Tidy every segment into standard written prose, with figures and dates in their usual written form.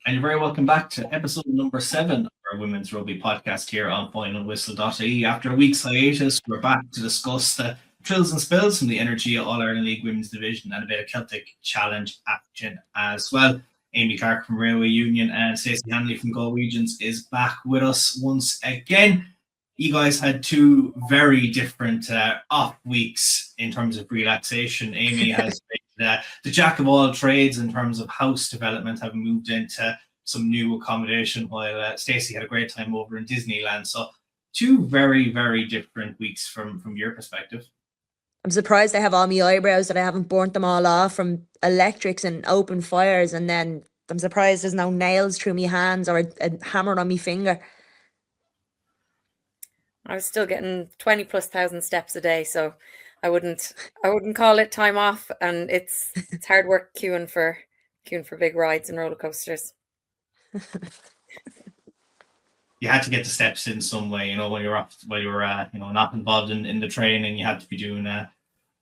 And you're very welcome back to episode number 7 of our Women's Rugby podcast here on FinalWhistle.ie. After a week's hiatus, we're back to discuss the trills and spills from the Energia All-Ireland League Women's Division and a bit of Celtic Challenge action as well. Aimee Clarke from Railway Union and Stacy Hanley from Galwegians is back with us once again. You guys had two very different off weeks in terms of relaxation. Aimee has been the jack of all trades in terms of house development, having moved into some new accommodation, while Stacey had a great time over in Disneyland. So two very, very different weeks from your perspective. I'm surprised I have all my eyebrows that I haven't burnt them all off from electrics and open fires, and then I'm surprised there's no nails through my hands or a hammer on my finger. I was still getting 20,000+ steps a day, so I wouldn't call it time off, and it's hard work queuing for big rides and roller coasters. You had to get the steps in some way, when you were not involved in the training. You had to be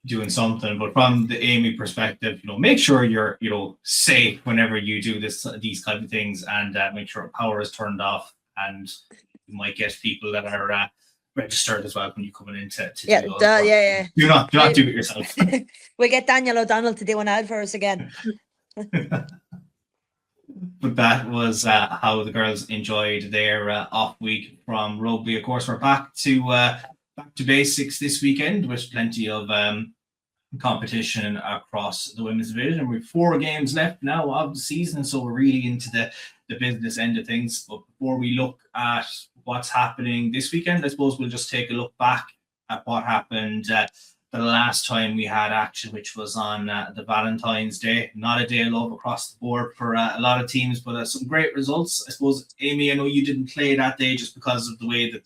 doing something. But from the Aimee perspective, make sure you're safe whenever you do these kind of things, and make sure power is turned off. And you might get people that are registered as well when you're coming in to do those. Yeah. Do not do it yourself. We'll get Daniel O'Donnell to do an ad for us again. But that was how the girls enjoyed their off week from rugby. Of course, we're back to basics this weekend with plenty of competition across the women's division. We've 4 games left now of the season, so we're really into the business end of things. But before we look at what's happening this weekend, I suppose we'll just take a look back at what happened the last time we had action, which was on the Valentine's Day. Not a day of love across the board for a lot of teams, but some great results. I suppose, Aimee, I know you didn't play that day just because of the way that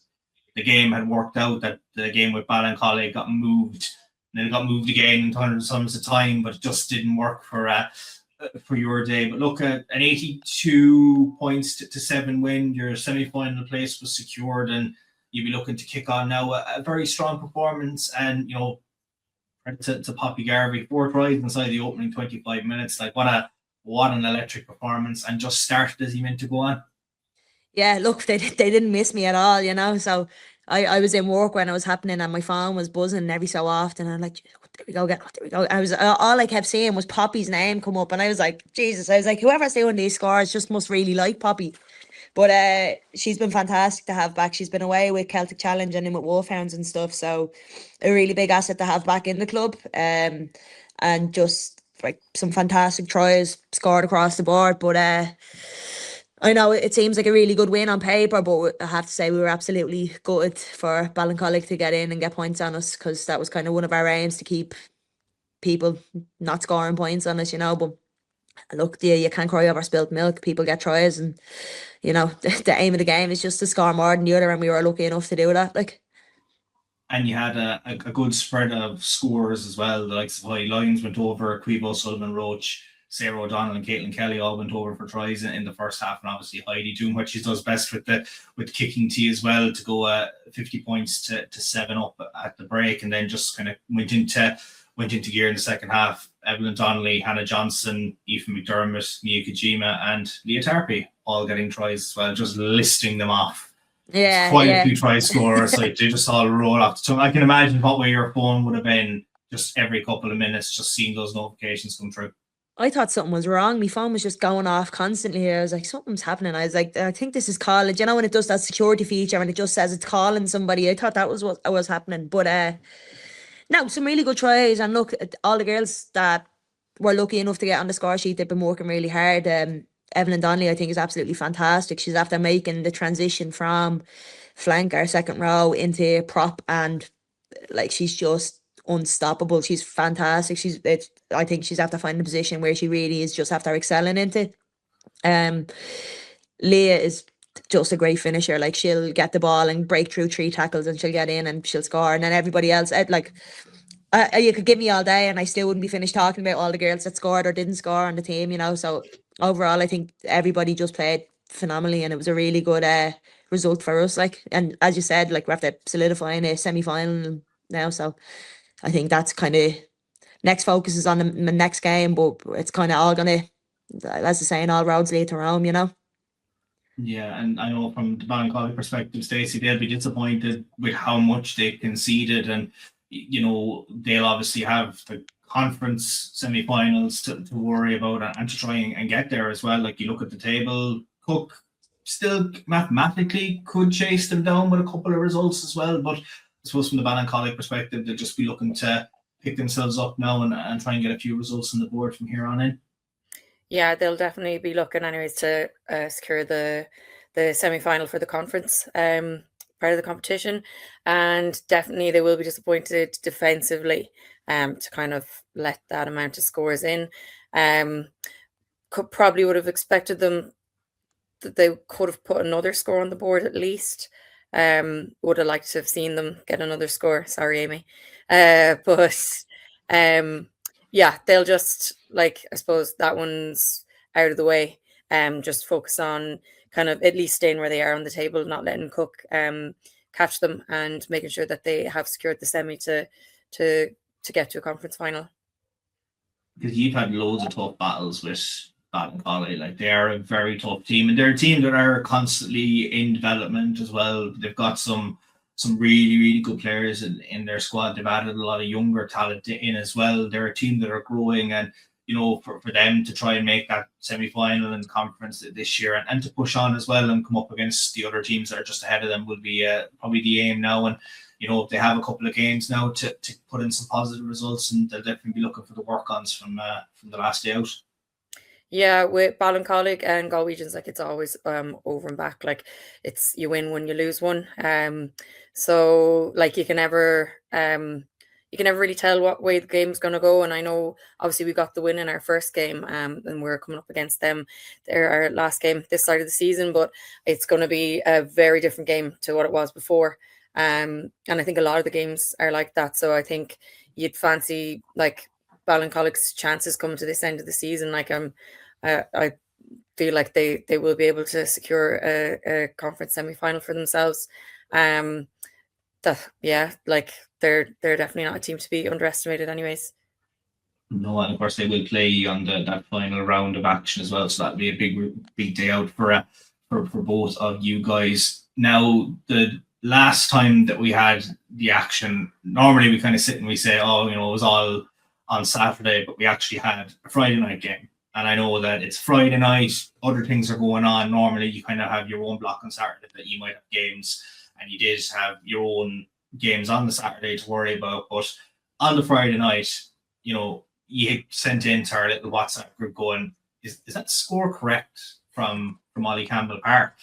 the game had worked out, that the game with Valentine got moved, and then it got moved again in tons of time, but it just didn't work for your day. But look, at an 82 points to 7 win, your semi-final place was secured, and you'll be looking to kick on now a very strong performance. And to Poppy Garvey, 4 tries inside the opening 25 minutes. Like, what an electric performance, and just started as he meant to go on. Yeah, look, they didn't miss me at all, so I was in work when it was happening, and my phone was buzzing every so often, and I'm like, there we go again, there we go. All I kept seeing was Poppy's name come up, and I was like, Jesus, whoever's doing these scores just must really like Poppy. But she's been fantastic to have back. She's been away with Celtic Challenge and in with Wolfhounds and stuff, so a really big asset to have back in the club. And just like some fantastic tries scored across the board. But I know it seems like a really good win on paper, but I have to say we were absolutely gutted for Ballincollig to get in and get points on us, because that was kind of one of our aims, to keep people not scoring points on us, But look, you can't cry over spilt milk. People get tries, and the aim of the game is just to score more than the other, and we were lucky enough to do that. And you had a good spread of scores as well. The likes of High Lions went over, Queebo, Sullivan, Roach, Sarah O'Donnell and Caitlin Kelly all went over for tries in the first half, and obviously Heidi doing what she does best with kicking tee as well, to go 50 points to 7 up at the break, and then just kind of went into gear in the second half. Evelyn Donnelly, Hannah Johnson, Aoife McDermott, Mia Kojima and Leah Tarpey all getting tries as well, just listing them off. Yeah, quite a few try scorers. Like, they just all roll off the tongue. I can imagine what way your phone would have been just every couple of minutes, just seeing those notifications come through. I thought something was wrong. My phone was just going off constantly here. I was like, something's happening. I was like, I think this is calling. When it does that security feature and it just says it's calling somebody, I thought that was what was happening. But no, some really good tries. And look, all the girls that were lucky enough to get on the score sheet, they've been working really hard. Evelyn Donnelly, I think, is absolutely fantastic. She's after making the transition from flanker, second row, into prop, and like, she's just unstoppable. She's fantastic. I think she's after finding a position where she really is just after excelling into. Leah is just a great finisher. Like, she'll get the ball and break through 3 tackles and she'll get in and she'll score, and then everybody else, you could give me all day and I still wouldn't be finished talking about all the girls that scored or didn't score on the team, So overall, I think everybody just played phenomenally, and it was a really good result for us. And as you said, we're after solidifying a semi-final now, so I think that's kind of next focus is on the next game, but it's kind of all gonna as the saying, all roads lead to Rome, you know. Yeah, and I know from the Ballincollig perspective, Stacey, they'll be disappointed with how much they conceded, and they'll obviously have the conference semi-finals to worry about and to try and get there as well. Like, you look at the table, Cook still mathematically could chase them down with a couple of results as well, but I suppose from the Ballincollig perspective, they'll just be looking to pick themselves up now and try and get a few results on the board from here on in. Yeah, they'll definitely be looking anyways to secure the semi-final for the conference part of the competition, and definitely they will be disappointed defensively to kind of let that amount of scores in. Probably would have expected them that they could have put another score on the board at least. Would have liked to have seen them get another score. Sorry, Aimee. But yeah, they'll just, like, I suppose that one's out of the way. Just focus on kind of at least staying where they are on the table, not letting Cook catch them, and making sure that they have secured the semi to get to a conference final. Because you've had loads of tough battles with Ballincollig. Like, they are a very tough team, and they're a team that are constantly in development as well. They've got some really, really good players in their squad. They've added a lot of younger talent in as well. They're a team that are growing, and for them to try and make that semi-final and conference this year and to push on as well and come up against the other teams that are just ahead of them will be probably the aim now. And they have a couple of games now to put in some positive results, and they'll definitely be looking for the work-ons from the last day out. Yeah, with Ballincollig and Galwegians, like, it's always over and back. Like, it's you win one, you lose one. So, like, you can never really tell what way the game's gonna go. And I know obviously we got the win in our first game, and we're coming up against them. They're our last game this side of the season, but it's gonna be a very different game to what it was before. And I think a lot of the games are like that. So I think you'd fancy, like, Ballincollig's chances coming to this end of the season. Like, I feel like they will be able to secure a conference semi-final for themselves. Yeah, like, they're definitely not a team to be underestimated anyways. No, and of course they will play on that final round of action as well. So that'll be a big day out for both of you guys. Now, the last time that we had the action, normally we kind of sit and we say, oh, it was all on Saturday, but we actually had a Friday night game. And I know that it's Friday night, other things are going on. Normally you kind of have your own block on Saturday that you might have games, and you did have your own games on the Saturday to worry about. But on the Friday night, you sent into our little WhatsApp group going, is that score correct from Ollie Campbell Park?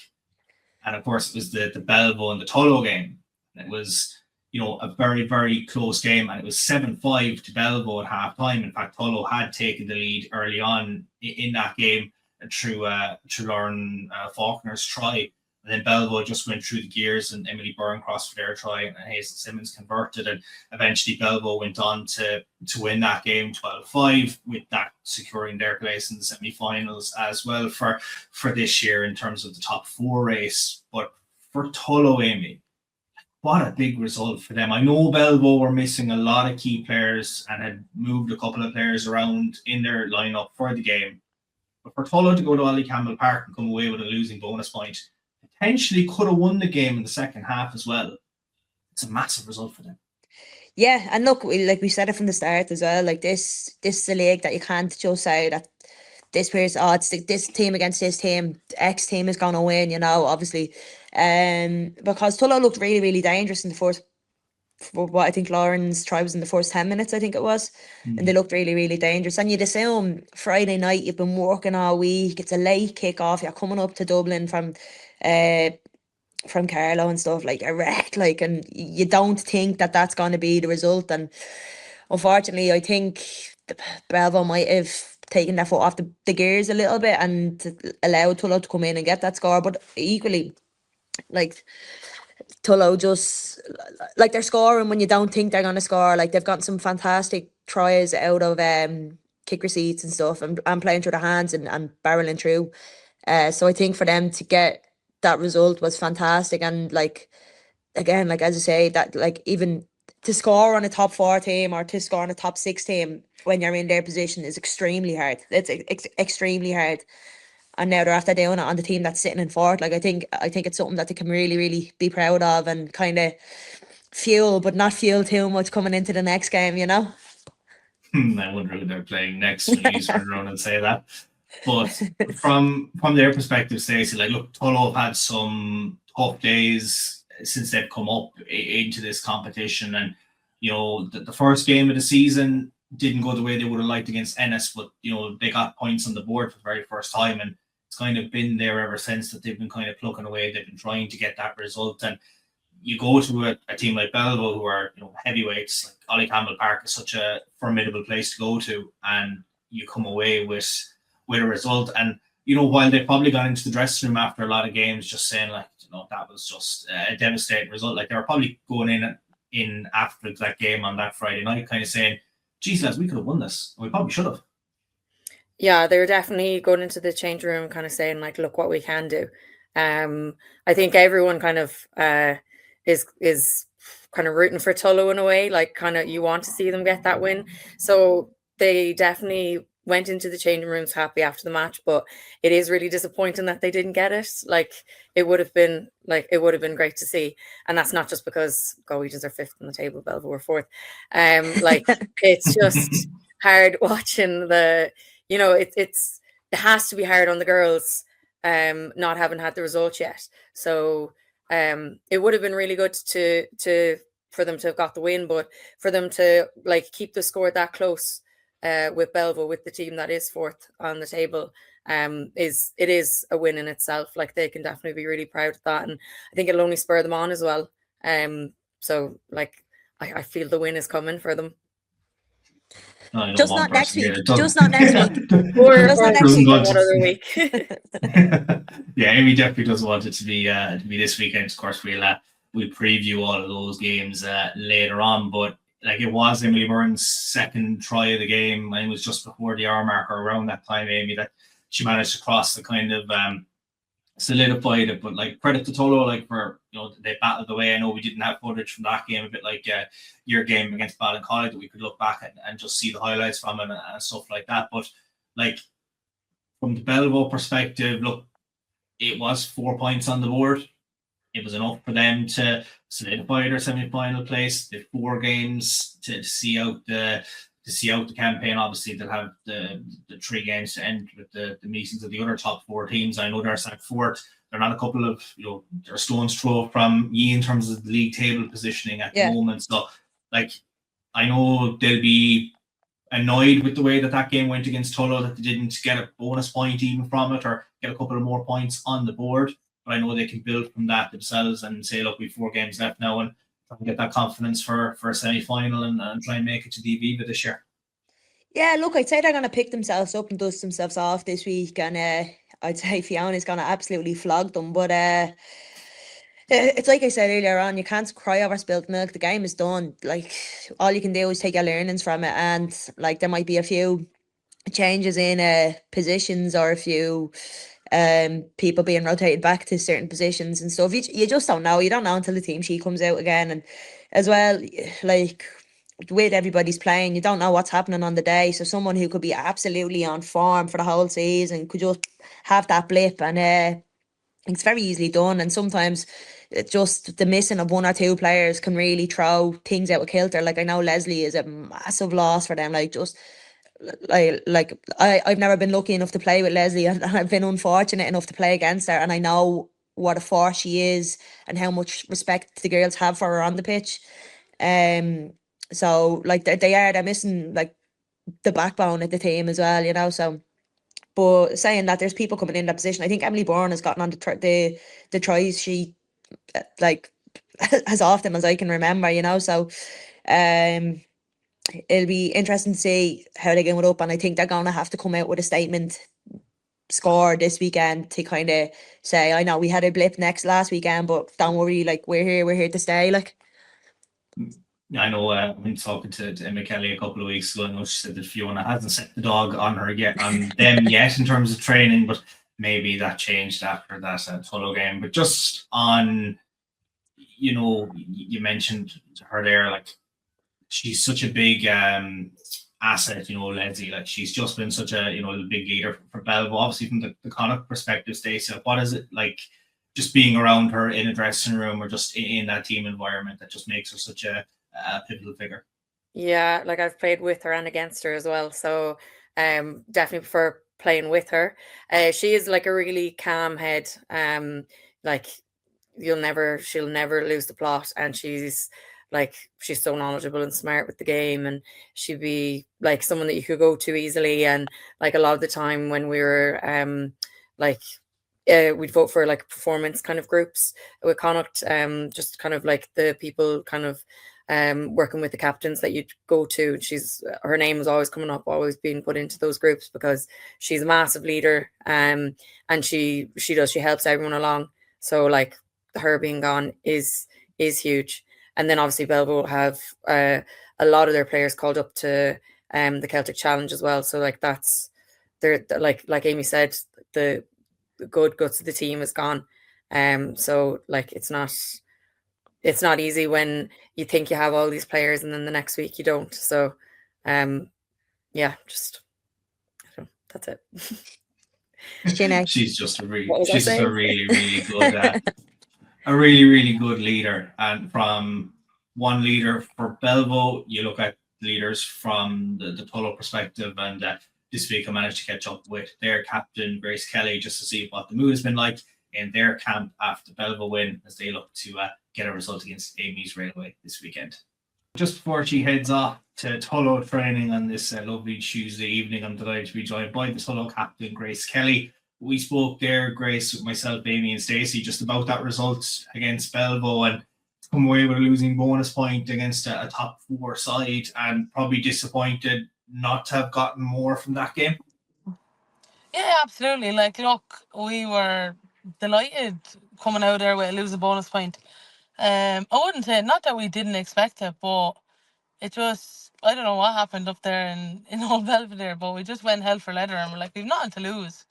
And of course it was the Belvo and the Tullow game. And it was a very, very close game, and it was 7-5 to Belvo at half time. In fact, Tullow had taken the lead early on in that game through Lauren Faulkner's try. And then Belvo just went through the gears, and Emily Burncross for their try, and Hazel Simmons converted. And eventually Belvo went on to win that game 12-5, with that securing their place in the semi-finals as well for this year in terms of the top four race. But for Tullow, Aimee, what a big result for them. I know Belvo were missing a lot of key players and had moved a couple of players around in their lineup for the game. But for Tullow to go to Ollie Campbell Park and come away with a losing bonus point, potentially could have won the game in the second half as well. It's a massive result for them. Yeah, and look, we said it from the start as well. Like, this is a league that you can't just say that this person, it's this team against this team, X team is going to win, obviously. Because Tullow looked really, really dangerous in the first, for what I think Lauren's try was in the first 10 minutes, I think it was. And they looked really, really dangerous. And you'd assume Friday night, you've been working all week, it's a late kick-off, you're coming up to Dublin from Carlow and stuff, like, a wreck, like, and you don't think that that's going to be the result. And unfortunately, I think Belvo might have taken their foot off the gears a little bit and allowed Tullow to come in and get that score. But equally, like, Tullow just, like, they're scoring when you don't think they're going to score. Like, they've gotten some fantastic tries out of kick receipts and stuff, and playing through the hands and barreling through. So I think for them to get that result was fantastic. And, like, again, like, as I say, that, like, even to score on a top 4 team or to score on a top 6 team when you're in their position is extremely hard. It's extremely hard. And now they're after doing it on the team that's sitting in fourth. Like I think it's something that they can really, really be proud of and kind of fuel, but not fuel too much coming into the next game, you know? I wonder who they're playing next when you turn around and say that. But from their perspective, Stacey, like, look, Tullow have had some tough days since they've come up into this competition. And, you know, the first game of the season didn't go the way they would have liked against Ennis, but, you know, they got points on the board for the very first time. And it's kind of been there ever since, that they've been kind of plucking away. They've been trying to get that result. And you go to a team like Belleville, who are, you know, heavyweights. Like Ollie Campbell Park is such a formidable place to go to, and you come away with a result. And, you know, while they probably got into the dressing room after a lot of games just saying, like, you know, that was just a devastating result, like they were probably going in after that game on that Friday night kind of saying, geez, lads, we could have won this. We probably should have. Yeah, they were definitely going into the change room kind of saying, like, look what we can do. I think everyone kind of is kind of rooting for Tullow in a way, like kind of you want to see them get that win. So they definitely went into the changing rooms happy after the match, but it is really disappointing that they didn't get it. Like it would have been great to see. And that's not just because Galwegians are 5th on the table, Belleville were 4th. Like it's just hard watching you know, it has to be hard on the girls not having had the result yet. So it would have been really good for them to have got the win, but for them to like keep the score that close with Belleville, with the team that is 4th on the table, is a win in itself. Like they can definitely be really proud of that, and I think it'll only spur them on as well. So like I feel the win is coming for them. Just not next week. Just not next week. Or one other week. Yeah, Aimee definitely doesn't want it to be this weekend. Of course, we'll preview all of those games later on. But like it was Emily Byrne's second try of the game, and it was just before the hour marker around that time, Aimee, that she managed to cross the kind of solidified it. But like credit to Tullow, like for, you know, they battled away. I know we didn't have footage from that game, a bit like your game against Valentine, that we could look back and just see the highlights from it and stuff like that. But like from the Belleville perspective, look, it was 4 points on the board. It was enough for them to solidify their semi-final place. They had 4 games to see out the campaign. Obviously, they'll have the 3 games to end with the meetings of the other top 4 teams. I know they're set 4th. They're not a couple of, you know, they're stone's throw from ye in terms of the league table positioning at the moment. So, like, I know they'll be annoyed with the way that game went against Tullow, that they didn't get a bonus point even from it, or get a couple of more points on the board. But I know they can build from that themselves and say, look, we've 4 games left now, and try and get that confidence for a semi-final and try and make it to the Aviva this year. Yeah, look, I'd say they're going to pick themselves up and dust themselves off this week, and I'd say Fiona's going to absolutely flog them. But it's like I said earlier on, you can't cry over spilled milk. The game is done. Like, all you can do is take your learnings from it, and like there might be a few changes in positions or a few people being rotated back to certain positions and stuff. You just don't know. You don't know until the team sheet comes out again. And as well, like with everybody's playing, you don't know what's happening on the day. So someone who could be absolutely on form for the whole season could just have that blip, and it's very easily done. And sometimes it's just the missing of 1 or 2 players can really throw things out of kilter. Like I know Leslie is a massive loss for them. Like just I've never been lucky enough to play with Leslie, and I've been unfortunate enough to play against her, and I know what a force she is and how much respect the girls have for her on the pitch. So like they're missing like the backbone of the team as well, you know. So, but saying that, there's people coming in that position. I think Emily Bourne has gotten on the tries sheet like as often as I can remember, you know. So it'll be interesting to see how they game it up, and I think they're going to have to come out with a statement score this weekend to kind of say, I know we had a blip last weekend, but don't worry, like we're here to stay. Like, I know I've been talking to Emma Kelly a couple of weeks ago, and she said that Fiona hasn't set the dog on them yet in terms of training, but maybe that changed after that Tullow game. But just on, you know, you mentioned her there, like she's such a big asset, Leslie. Like she's just been such a big leader for Belvo. Obviously, from the Connacht perspective, Stacey, what is it like just being around her in a dressing room or just in that team environment that just makes her such a pivotal figure? Yeah, like I've played with her and against her as well. So definitely prefer playing with her. She is like a really calm head. Like she'll never lose the plot, and she's so knowledgeable and smart with the game, and she'd be like someone that you could go to easily. And like a lot of the time when we were like we'd vote for like performance kind of groups with Connacht, just kind of like the people kind of working with the captains that you'd go to. Her name was always coming up, always being put into those groups because she's a massive leader, and she helps everyone along. So like her being gone is huge. And then obviously Belvo have a lot of their players called up to the Celtic Challenge as well. So like they're like Aimee said, the good guts of the team is gone. So like it's not easy when you think you have all these players and then the next week you don't. So yeah, just that's it. She's just a really good a really good leader. And from one leader for Belvo, you look at leaders from the Tullow perspective, and this week I managed to catch up with their captain Grace Kelly just to see what the mood has been like in their camp after the Belvo win as they look to get a result against Amy's Railway this weekend. Just before she heads off to Tullow training on this lovely Tuesday evening, I'm delighted to be joined by the Tullow captain Grace Kelly. We spoke there, Grace, with myself, Aimee and Stacey, just about that result against Belvo and come away with a losing bonus point against a top four side, and probably disappointed not to have gotten more from that game. Yeah, absolutely. Like, look, we were delighted coming out there with a losing bonus point. I wouldn't say, not that we didn't expect it, but it just, I don't know what happened up there in Old Belvedere, but we just went hell for leather and we're like, we've nothing to lose.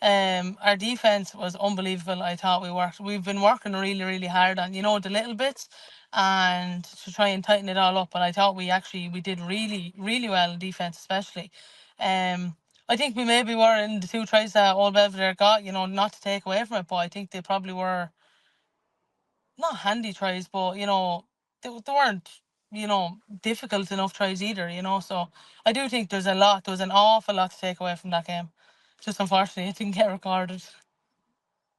Our defense was unbelievable. I thought we've been working really hard on, the little bits and to try and tighten it all up. But I thought we did really well in defense, especially. I think we maybe were in the two tries that Old Belvedere got, not to take away from it, but I think they probably were not handy tries, but they weren't, difficult enough tries either, So I do think there was an awful lot to take away from that game. Just unfortunately, it didn't get recorded.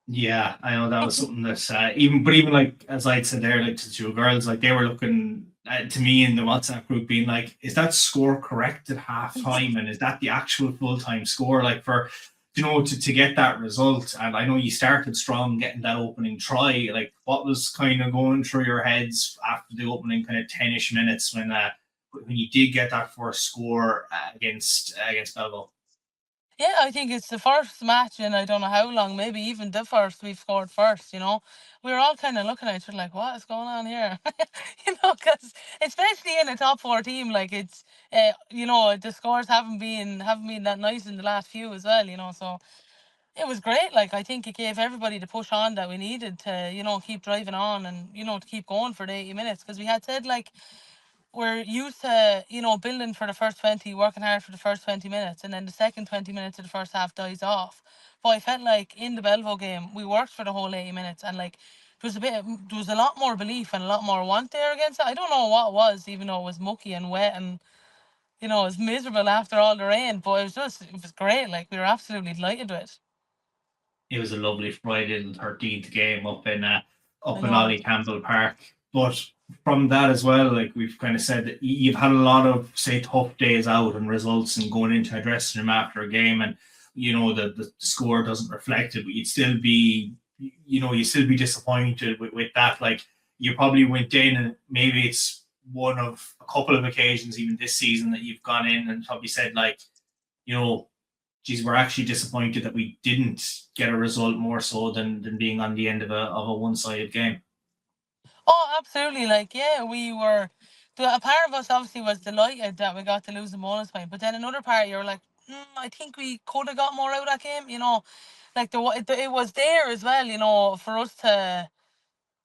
Yeah, I know that was something that even like as I'd said there, like to the two girls, like they were looking to me in the WhatsApp group, being like, "Is that score correct at halftime? And is that the actual full time score?" Like for to get that result. And I know you started strong getting that opening try. Like what was kind of going through your heads after the opening kind of 10-ish minutes when you did get that first score against Belvo? Yeah, I think it's the first match in I don't know how long, maybe even the first we've scored first, We were all kind of looking at each other like, what is going on here? Because especially in a top four team, like it's, the scores haven't been that nice in the last few as well, So it was great. Like I think it gave everybody the push on that we needed to, keep driving on and, to keep going for the 80 minutes. Because we had said like, we're used to, building for the first 20, working hard for the first 20 minutes, and then the second 20 minutes of the first half dies off. But I felt like in the Belvo game, we worked for the whole 80 minutes, and like there was a lot more belief and a lot more want there against it. I don't know what it was, even though it was mucky and wet and it was miserable after all the rain, but it was great. Like we were absolutely delighted with it. It was a lovely Friday the 13th game up in Ollie Campbell Park. But from that as well, like we've kind of said, that you've had a lot of, say, tough days out and results and going into a dressing room after a game, and the score doesn't reflect it, but you'd still be disappointed with that. Like you probably went in, and maybe it's one of a couple of occasions even this season that you've gone in and probably said like, geez, we're actually disappointed that we didn't get a result more so than being on the end of a one-sided game. Oh, absolutely. Like, yeah, we were. A part of us obviously was delighted that we got to lose the bonus point, but then another part you were like, I think we could have got more out of that game. Like it was there as well. For us to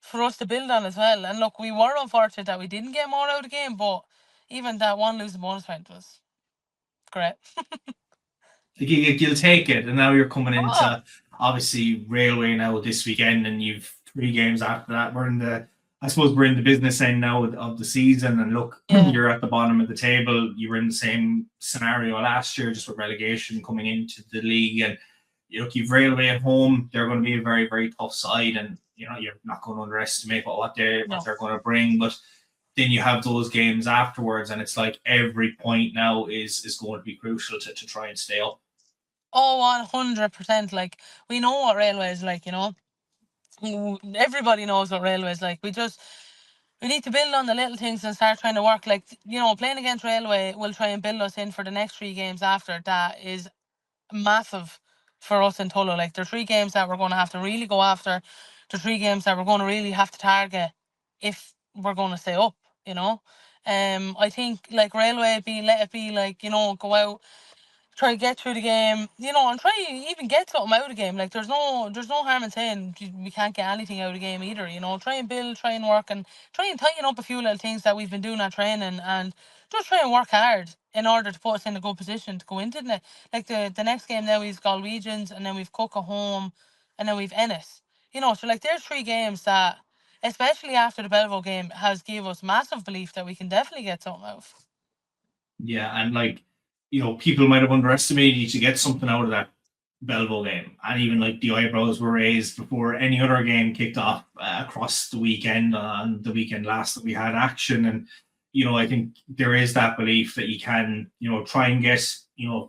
for us to build on as well. And look, we were unfortunate that we didn't get more out of the game, but even that one losing bonus point was great. You'll take it, and now you're coming Oh. into obviously Railway now this weekend, and you've 3 games after that. I suppose we're in the business end now of the season, and look, Yeah. you're at the bottom of the table. You were in the same scenario last year, just with relegation coming into the league, and you've Railway at home. They're going to be a very, very tough side, and you're not going to underestimate what they're going to bring, but then you have those games afterwards, and it's like every point now is going to be crucial to try and stay up. Oh, 100%. Like, we know what Railway is like, everybody knows what Railway is like. We need to build on the little things and start trying to work. Like, playing against Railway will try and build us in for the next 3 games after. That is massive for us in Tullow. Like, there are 3 games that we're going to have to really go after. There are 3 games that we're going to really have to target if we're going to stay up, I think, like, Railway, let it be, like, go out, try to get through the game, and try even get something out of the game. Like, there's no harm in saying we can't get anything out of the game either. Try and build, try and work, and try and tighten up a few little things that we've been doing at training, and just try and work hard in order to put us in a good position to go into the next game. Now we've Galwegians, and then we've Cook at home, and then we've Ennis. So like there's 3 games that, especially after the Belleville game, has gave us massive belief that we can definitely get something out of. Yeah, and like, people might have underestimated you to get something out of that Belleville game. And even like the eyebrows were raised before any other game kicked off across the weekend, on the weekend last that we had action. And, I think there is that belief that you can, try and get,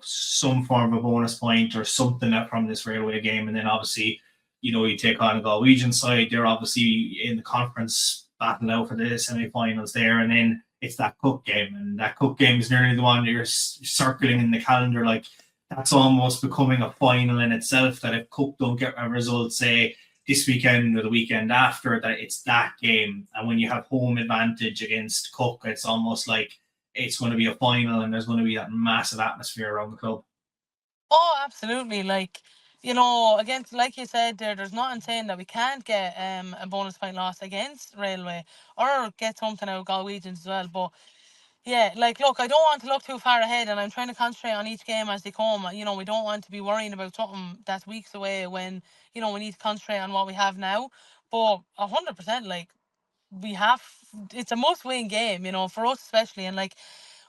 some form of a bonus point or something from this Railway game. And then obviously, you take on a Galwegian side. They're obviously in the conference battle now for the semi-finals there. And then it's that Cook game, and that Cook game is nearly the one you're circling in the calendar. Like, that's almost becoming a final in itself, that if Cook don't get a result, say, this weekend or the weekend after, that it's that game. And when you have home advantage against Cook, it's almost like it's going to be a final, and there's going to be that massive atmosphere around the club. Oh, absolutely. Like, against, like you said there's nothing saying that we can't get a bonus point loss against Railway or get something out of Galwegians as well. But yeah, like, look, I don't want to look too far ahead, and I'm trying to concentrate on each game as they come. We don't want to be worrying about something that's weeks away when, we need to concentrate on what we have now. But 100%, like, it's a must-win game, for us especially. And like,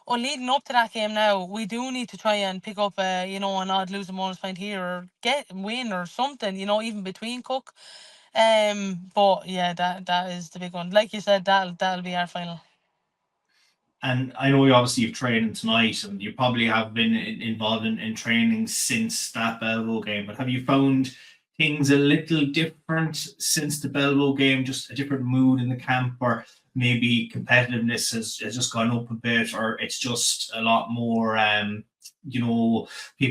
leading up to that game now, we do need to try and pick up an odd losing bonus point here, or win or something, even between Cook. But yeah, that is the big one. Like you said, that'll be our final. And I know you've trained tonight, and you probably have been involved in training since that Belleville game. But have you found things a little different since the Belleville game? Just a different mood in the camp, or maybe competitiveness has just gone up a bit, or it's just a lot more,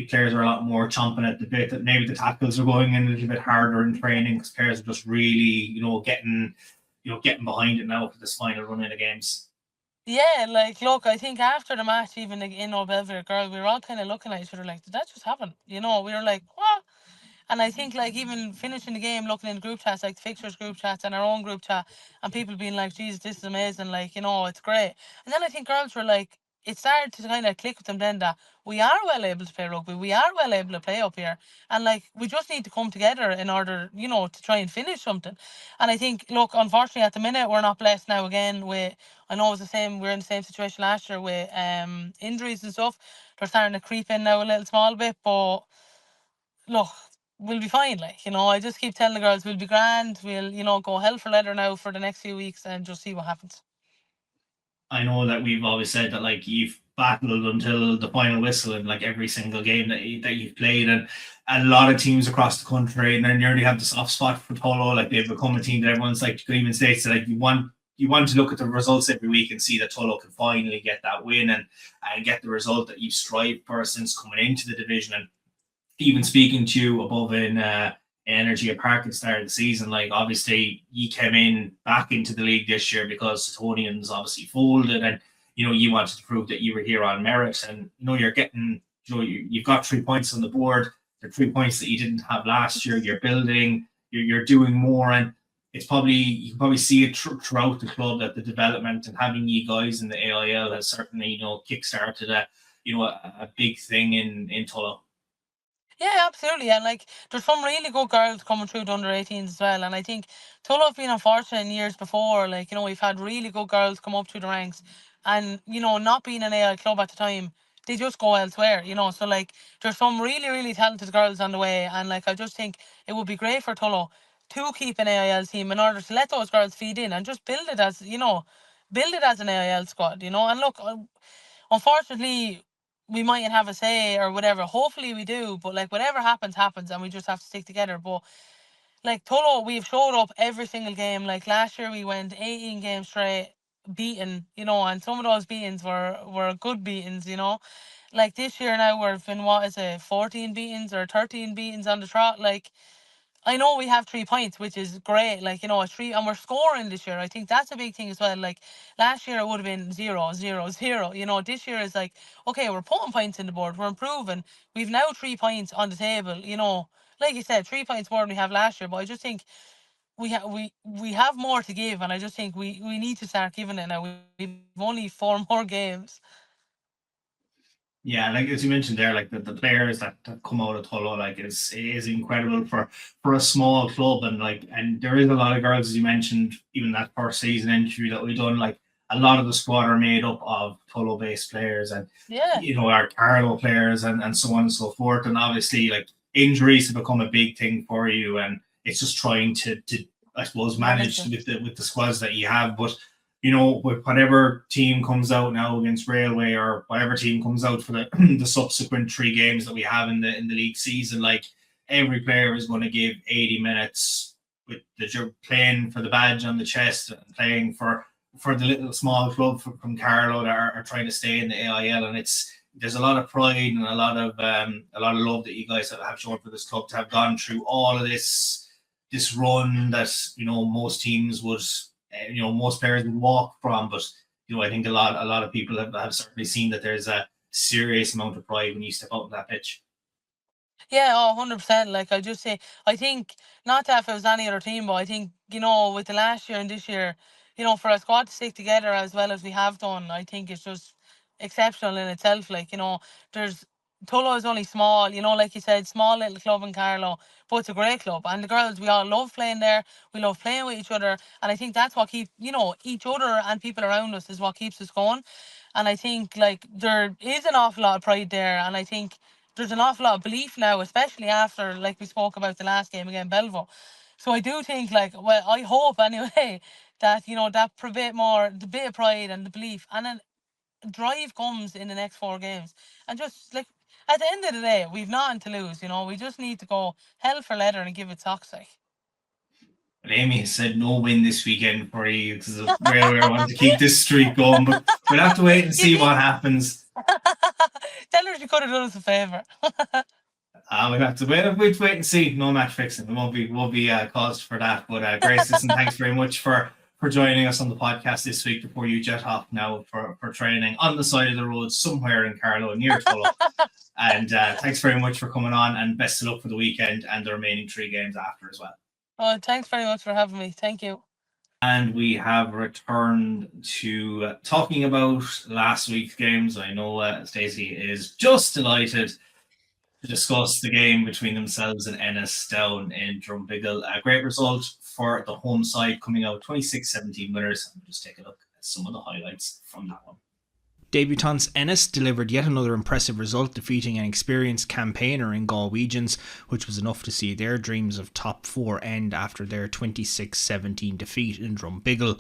players are a lot more chomping at the bit, that maybe the tackles are going in a little bit harder in training because players are just really, getting behind it now for this final run in the games. Yeah, like, look, I think after the match, even in Old Belvedere Girl, we were all kind of looking at each other like, did that just happen? We were like, what? And I think, like, even finishing the game, looking in the group chats, like the fixtures group chats and our own group chat, and people being like, Jesus, this is amazing, like, it's great. And then I think girls were like, it started to kind of click with them then that we are well able to play rugby, we are well able to play up here, and like, we just need to come together in order, to try and finish something. And I think, look, unfortunately at the minute we're not blessed now again with, I know it's the same, we're in the same situation last year with injuries and stuff. They're starting to creep in now a little small bit, but look, we'll be fine. Like, I just keep telling the girls we'll be grand. We'll, go hell for leather now for the next few weeks and just see what happens. I know that we've always said that, like, you've battled until the final whistle in like every single game that you've played, and a lot of teams across the country, and then you already have the soft spot for Tullow. Like, they've become a team that everyone's like, even states that, like, you want to look at the results every week and see that Tullow can finally get that win and get the result that you've strived for since coming into the division. And even speaking to you above in Energia Park at the start of the season, like, obviously you came in back into the league this year because Tonians obviously folded, and you wanted to prove that you were here on merit, and you're getting, you've got 3 points on the board. They're 3 points that you didn't have last year. You're building, you're doing more, and it's probably, you can probably see it throughout the club that the development and having you guys in the AIL has certainly, kickstarted a big thing in Tullow. Yeah, absolutely. And like, there's some really good girls coming through the under-18s as well. And I think Tullow have been unfortunate in years before. Like, we've had really good girls come up through the ranks, and not being an AIL club at the time, they just go elsewhere. So like, there's some really, really talented girls on the way, and like, I just think it would be great for Tullow to keep an AIL team in order to let those girls feed in and just build it as an AIL squad. And look, unfortunately, we mightn't have a say or whatever. Hopefully we do, but like, whatever happens, and we just have to stick together. But like, Tullow, we've showed up every single game. Like last year we went 18 games straight, beaten, and some of those beatings were good beatings. Like this year now we've been, what is it, 14 beatings or 13 beatings on the trot. Like, I know we have 3 points, which is great. Like, a three, and we're scoring this year. I think that's a big thing as well. Like last year, it would have been 0, 0, 0. This year is like, okay, we're putting points in the board, we're improving. We've now 3 points on the table. Like you said, 3 points more than we have last year. But I just think we have more to give, and I just think we need to start giving it now. We've only 4 more games. Yeah, like as you mentioned there, like the players that come out of Tullow, like is incredible for a small club, and there is a lot of girls, as you mentioned, even that first season interview that we done, like a lot of the squad are made up of Tullow based players, and Yeah. our Carlow players and so on and so forth. And obviously, like, injuries have become a big thing for you, and it's just trying to I suppose manage with the squads that you have. But with whatever team comes out now against Railway, or whatever team comes out for the subsequent 3 games that we have in the league season, like, every player is going to give 80 minutes with the playing for the badge on the chest, and playing for the little small club from Carlow that are trying to stay in the AIL. And there's a lot of pride and a lot of love that you guys have shown for this club to have gone through all of this run that most teams would, most players would walk from. But I think a lot of people have certainly seen that there's a serious amount of pride when you step out on that pitch. Yeah, 100%. Like, I think, not that if it was any other team, but I think, with the last year and this year, for a squad to stick together as well as we have done, I think it's just exceptional in itself. Like, there's Tullow is only small, like you said, small little club in Carlow, but it's a great club. And the girls, we all love playing there. We love playing with each other. And I think that's what keeps, each other and people around us is what keeps us going. And I think, like, there is an awful lot of pride there. And I think there's an awful lot of belief now, especially after, like we spoke about the last game against Belleville. So I do think, like, well, I hope anyway that that the bit of pride and the belief, and then drive comes in the next 4 games. And just, like, at the end of the day, we've nothing to lose. We just need to go hell for leather and give it socks, like. But Aimee has said no win this weekend for you because of Railway want to keep this streak going. But we'll have to wait and see what happens. Tell her she could have done us a favour. We'll have to wait and see. No match fixing. There won't be cause for that. But Grace, listen, thanks very much for joining us on the podcast this week before you jet off now for training on the side of the road somewhere in Carlow near Tullow. And thanks very much for coming on, and best of luck for the weekend and the remaining 3 games after as well. Oh, thanks very much for having me. Thank you. And we have returned to talking about last week's games. I know Stacey is just delighted to discuss the game between themselves and Ennis down in Drumbigle. A great result for the home side, coming out 26-17 winners. And we'll just take a look at some of the highlights from that one. Debutants Ennis delivered yet another impressive result, defeating an experienced campaigner in Galwegians, which was enough to see their dreams of top 4 end after their 26-17 defeat in Drumbigle.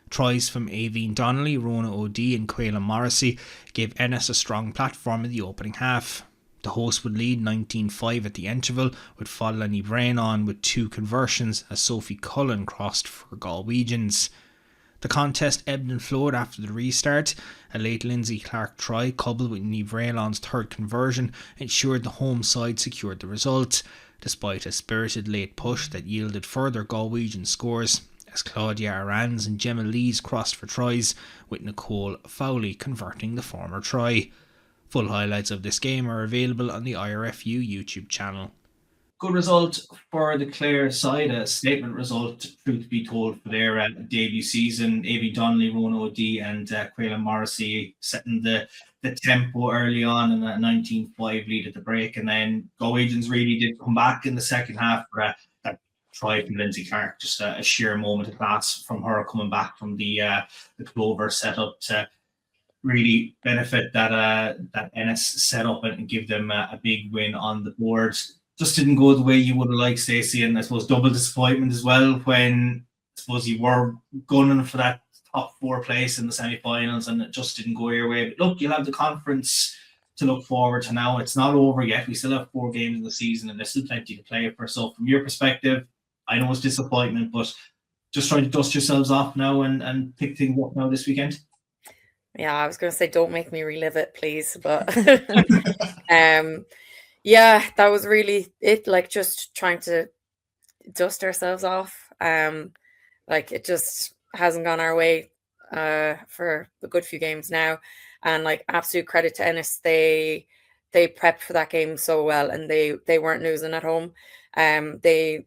Tries from Aveen Donnelly, Rona O'D and Quayla Morrissey gave Ennis a strong platform in the opening half. The hosts would lead 19-5 at the interval, with Fadla Ní Brain on with 2 conversions as Sophie Cullen crossed for Galwegians. The contest ebbed and flowed after the restart. A late Lindsay Clarke try, coupled with Ní Brain's 3rd conversion, ensured the home side secured the result, despite a spirited late push that yielded further Galwegian scores, as Claudia Arans and Gemma Lees crossed for tries, with Nicole Fowley converting the former try. Full highlights of this game are available on the IRFU YouTube channel. good result for the Clare side, a statement result, truth be told, for their debut season. Aimee Donnelly, Ronan O'Dea, and Quaylen Morrissey setting the tempo early on in that 19-5 lead at the break. And then Galwegians really did come back in the second half for that try from Lindsay Clarke, just a sheer moment of class from her coming back from the Clover setup to really benefit that Ennis set up and give them a big win on the board. Just didn't go the way you would have liked, Stacey, and I suppose double disappointment as well when I suppose you were gunning for that top 4 place in the semi-finals and it just didn't go your way. But look, you'll have the conference to look forward to now. It's not over yet. We still have 4 games in the season and there's still plenty to play for. So from your perspective, I know it's disappointment, but just try to dust yourselves off now and pick things up now this weekend. Yeah, I was going to say, don't make me relive it, please. But yeah, that was really it. Like just trying to dust ourselves off. Like it just hasn't gone our way for a good few games now. And like absolute credit to Ennis, they prepped for that game so well, and they weren't losing at home. They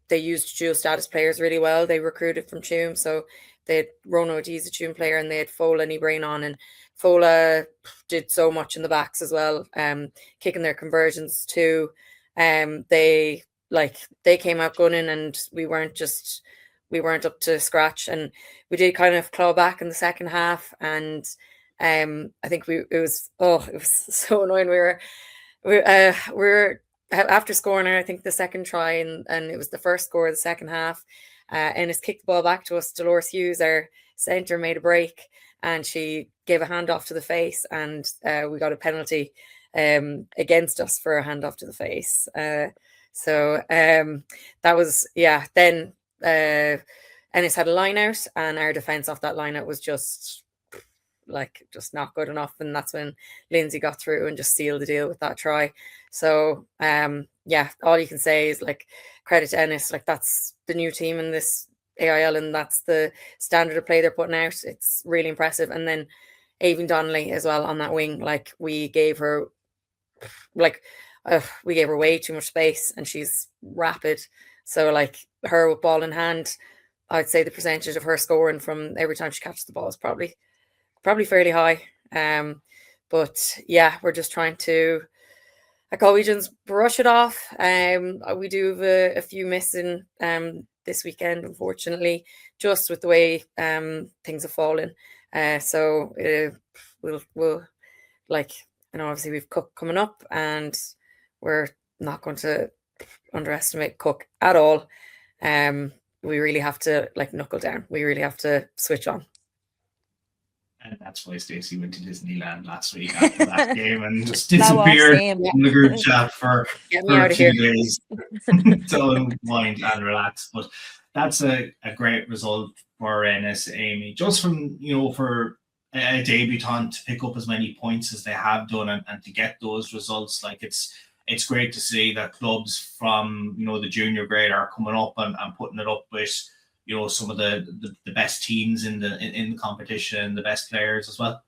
used dual status players really well. They recruited from Tuam, so they had Ronan O'Dea's a Tuam player, and they had Fola Brain on, and Fola did so much in the backs as well, kicking their conversions too. They came out gunning, and we weren't up to scratch, and we did kind of claw back in the second half. And I think it was so annoying. We were after scoring, I think the second try, and it was the first score of the second half. Ennis kicked the ball back to us. Dolores Hughes, our centre, made a break, and she gave a handoff to the face, and we got a penalty against us for a handoff to the face. So that was, yeah. Then Ennis had a line out, and our defence off that line out was just not good enough, and that's when Lindsay got through and just sealed the deal with that try. So yeah, all you can say is like credit to Ennis. Like that's the new team in this AIL, and that's the standard of play they're putting out. It's really impressive. And then Aimee Donnelly as well on that wing. Like we gave her way too much space, and she's rapid. So like her with ball in hand, I'd say the percentage of her scoring from every time she catches the ball is probably fairly high. But yeah, we're just trying to, like Galwegians, brush it off. We do have a few missing this weekend, unfortunately, just with the way things have fallen. So we'll obviously we've Cook coming up, and we're not going to underestimate Cook at all. We really have to knuckle down. We really have to switch on. And that's why Stacey went to Disneyland last week after that game and just disappeared in the group chat for 2 days to unwind and relax. But that's a great result for Ennis, Aimee. Just from, for a debutant to pick up as many points as they have done and to get those results, like it's great to see that clubs from, the junior grade are coming up and putting it up with some of the best teams in the competition, the best players as well.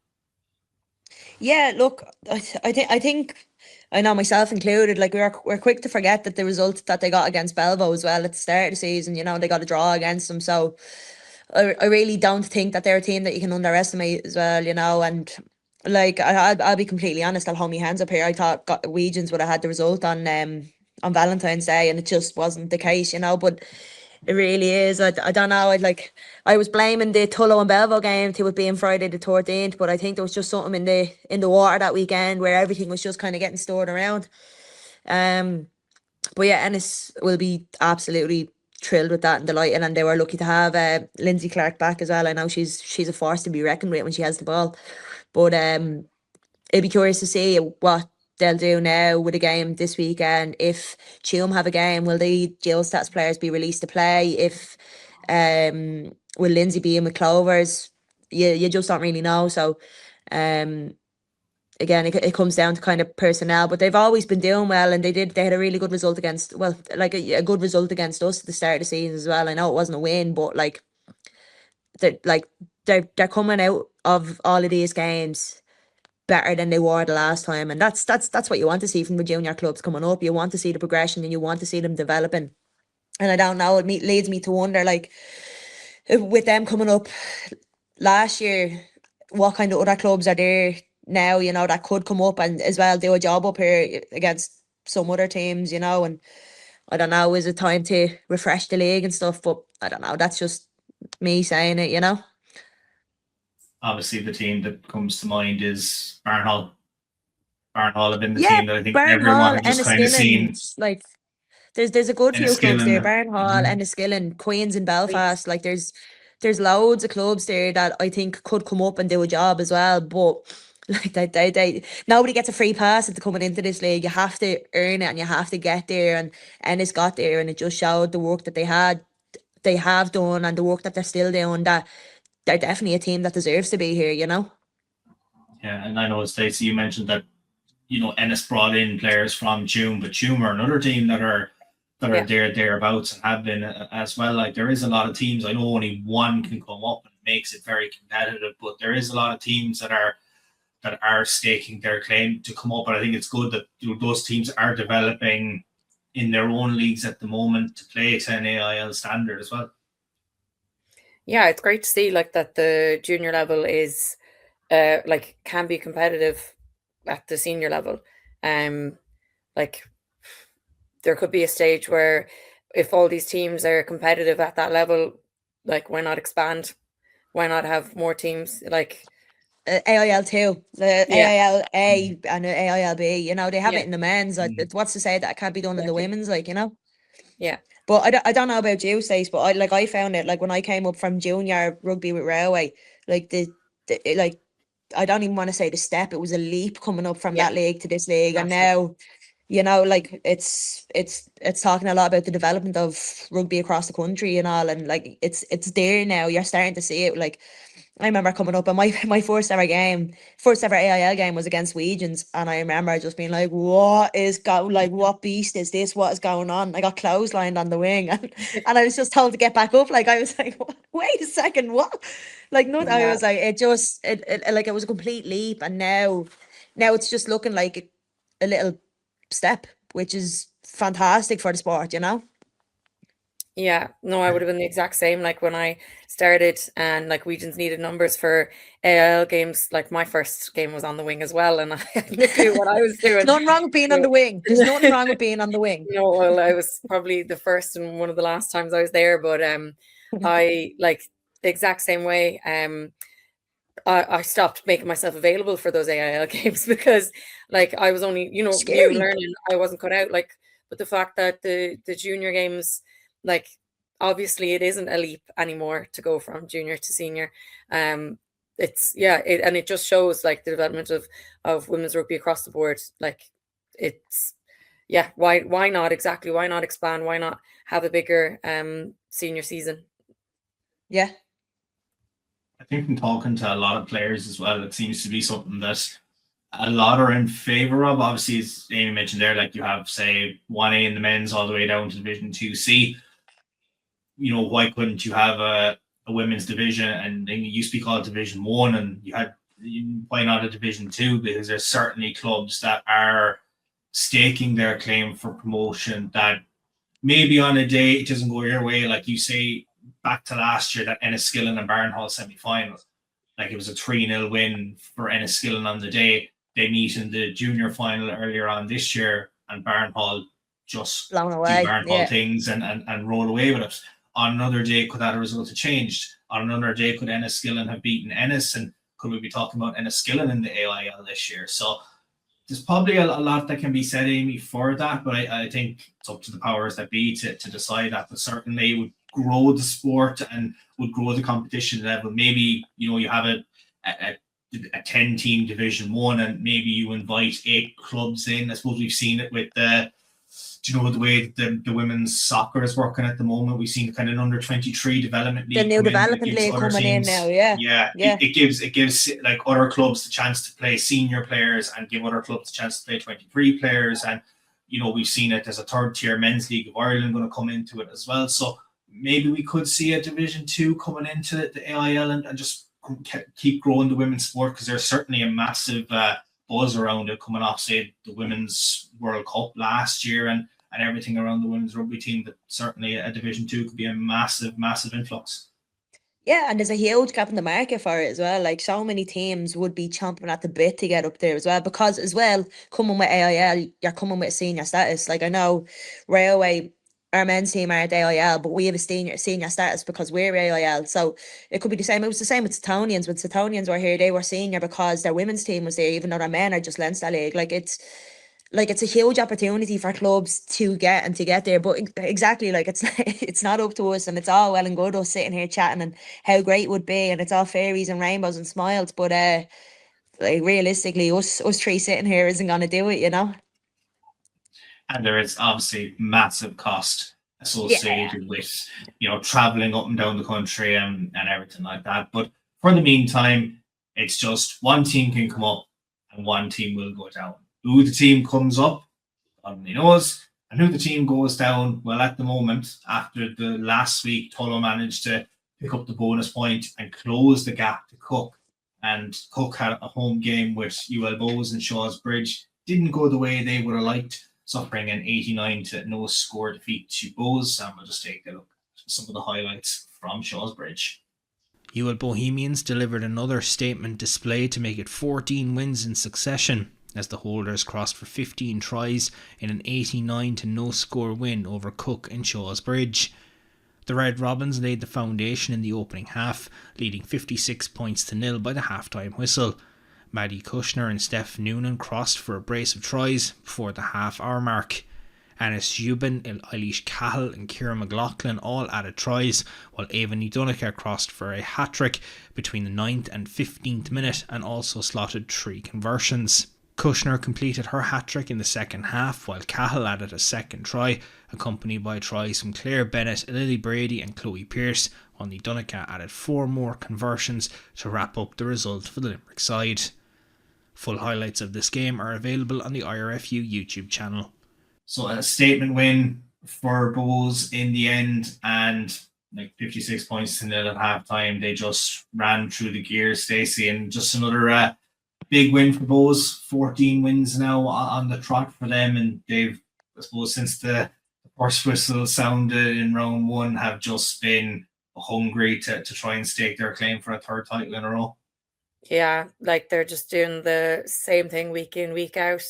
Yeah, look, I think I know myself included, like we're quick to forget that the result that they got against Belvo as well at the start of the season, they got a draw against them. So I really don't think that they're a team that you can underestimate as well, and like I'll be completely honest, I'll hold my hands up here. I thought Galwegians would have had the result on Valentine's Day, and it just wasn't the case, but it really is. I don't know. I was blaming the Tullow and Belvo game to it being Friday the 13th, but I think there was just something in the water that weekend where everything was just kind of getting stored around. But yeah, Ennis will be absolutely thrilled with that and delighted, and they were lucky to have Lindsay Clarke back as well. I know she's a force to be reckoned with when she has the ball, but it'd be curious to see what they'll do now with a game this weekend. If Tuam have a game, will the dual stats players be released to play? If will Lindsay be in with Clovers? You just don't really know. So again, it comes down to kind of personnel, but they've always been doing well, and they had a really good result against a good result against us at the start of the season as well. I know it wasn't a win, but they're coming out of all of these games better than they were the last time. And that's what you want to see from the junior clubs coming up. You want to see the progression and you want to see them developing. And I don't know, leads me to wonder, like, with them coming up last year, what kind of other clubs are there now, you know, that could come up and as well do a job up here against some other teams, you know. And I don't know, is it time to refresh the league and stuff? But I don't know, that's just me saying it, you know. Obviously, the team that comes to mind is Barnhall. Barnhall have been the team that I think everyone has just kind of seen. Like, there's a good few clubs there. Barnhall, Mhm. Enniskillen, Queens in Belfast. Like, there's loads of clubs there that I think could come up and do a job as well. But like, they nobody gets a free pass at coming into this league. You have to earn it and you have to get there. And Ennis got there, and it just showed the work that they have done and the work that they're still doing, that they're definitely a team that deserves to be here, you know. Yeah, and I know, Stacey, you mentioned that, you know, Ennis brought in players from June, but June are another team that are thereabouts and have been as well. Like, there is a lot of teams. I know only one can come up and makes it very competitive, but there is a lot of teams that are staking their claim to come up. But I think it's good that, you know, those teams are developing in their own leagues at the moment to play to an AIL standard as well. Yeah, it's great to see, like, that the junior level is like, can be competitive at the senior level. Like, there could be a stage where if all these teams are competitive at that level, like, why not expand? Why not have more teams? Like, AIL too, the Yeah. AIL A and the AIL B, you know, they have Yeah. it in the men's. Like, what's to say that it can't be done in the Exactly. women's, like, you know? Yeah. But I don't know about you, Stace, but I found it, like, when I came up from junior rugby with Railway, like, like, I don't even want to say the step, it was a leap coming up from Yeah. that league to this league. And Massive. now, you know, like, it's talking a lot about the development of rugby across the country and all, and like, it's there now. You're starting to see it. Like, I remember coming up and my first ever AIL game was against Wegians, and I remember just being like, what beast is this? What is going on? I got clotheslined on the wing, and I was just told to get back up. Like, I was like, wait a second, what? Like, no, I Yeah. was like, it was a complete leap, and now it's just looking like a little step, which is fantastic for the sport, you know. Yeah, no, I would have been the exact same. Like, when I started and, like, Wegians needed numbers for AIL games, like, my first game was on the wing as well, and I had no clue what I was doing. There's nothing wrong with being on the wing. There's nothing wrong with being on the wing. No, well, I was probably the first and one of the last times I was there, but I, like, the exact same way. I stopped making myself available for those AIL games because, like, I was only, you know, new Scary. learning. I wasn't cut out. Like, but the fact that the junior games, like, obviously it isn't a leap anymore to go from junior to senior. It's and it just shows, like, the development of women's rugby across the board. Like, it's why not exactly? Why not expand? Why not have a bigger senior season? Yeah. I think from talking to a lot of players as well, it seems to be something that a lot are in favour of. Obviously, as Aimee mentioned there, like, you have, say, 1A in the men's all the way down to Division 2C. You know, why couldn't you have a women's division, and then it used to be called Division 1, and why not a Division 2? Because there's certainly clubs that are staking their claim for promotion that maybe on a day it doesn't go your way. Like you say, back to last year, that Enniskillen and Barnhall semi-final, like, it was a 3-0 win for Enniskillen on the day. They meet in the junior final earlier on this year, and Barnhall just Blown do away. Barnhall Yeah. things and roll away with it. On another day, could that result have changed? On another day, could Enniskillen have beaten Ennis? And could we be talking about Enniskillen in the AIL this year? So there's probably a lot that can be said, Aimee, for that, but I think it's up to the powers that be to decide that. But certainly it would grow the sport and would grow the competition level. Maybe, you know, you have a 10-team Division 1 and maybe you invite 8 clubs in. I suppose we've seen it with the way the women's soccer is working at the moment. We've seen kind of an under-23 development league. The new development league coming in now, yeah. Yeah. It gives like other clubs the chance to play senior players and give other clubs the chance to play 23 players. And, you know, we've seen it. There's a third-tier men's league of Ireland going to come into it as well. So maybe we could see a Division 2 coming into the AIL and just keep growing the women's sport, because there's certainly a massive buzz around it coming off, say, the Women's World Cup last year and everything around the women's rugby team. That certainly a Division 2 could be a massive, massive influx. Yeah, and there's a huge gap in the market for it as well. Like, so many teams would be chomping at the bit to get up there as well, because as well, coming with AIL, you're coming with senior status. Like, I know Railway, our men's team are at AIL, but we have a senior status because we're AIL. So it could be the same. It was the same with Setonians. When Setonians were here, they were senior because their women's team was there, even though their men are just Leinster League. It's a huge opportunity for clubs to get there, but exactly, like, it's not up to us, and it's all well and good us sitting here chatting and how great it would be, and it's all fairies and rainbows and smiles, but like, realistically, us three sitting here isn't going to do it, you know. And there is obviously massive cost associated with, traveling up and down the country and everything like that. But for the meantime, it's just one team can come up and one team will go down. Who the team comes up, God only knows, and who the team goes down. Well, at the moment, after the last week, Tullow managed to pick up the bonus point and close the gap to Cook. And Cook had a home game with UL Bows and Shaw's Bridge. Didn't go the way they would have liked, suffering an 89-0 score defeat to Bows. And we'll just take a look at some of the highlights from Shaw's Bridge. UL Bohemians delivered another statement display to make it 14 wins in succession, as the holders crossed for 15 tries in an 89-0 score win over Cook and Shaw's Bridge. The Red Robins laid the foundation in the opening half, leading 56 points to 0 by the half-time whistle. Maddie Kushner and Steph Noonan crossed for a brace of tries before the half-hour mark. Anis Jubin, Eilish Cahill and Ciara McLaughlin all added tries, while Ava Donica crossed for a hat-trick between the 9th and 15th minute and also slotted 3 conversions. Kushner completed her hat-trick in the second half, while Cahill added a second try, accompanied by tries from Claire Bennett, Lily Brady and Chloe Pearce, while Donica added 4 more conversions to wrap up the result for the Limerick side. Full highlights of this game are available on the IRFU YouTube channel. So a statement win for Bows in the end, and 56 points to 0 at half-time. They just ran through the gears, Stacey, and just another big win for Bows. 14 wins now on the trot for them, and they've, I suppose, since the first whistle sounded in round 1, have just been hungry to try and stake their claim for a third title in a row. Yeah, like, they're just doing the same thing week in, week out.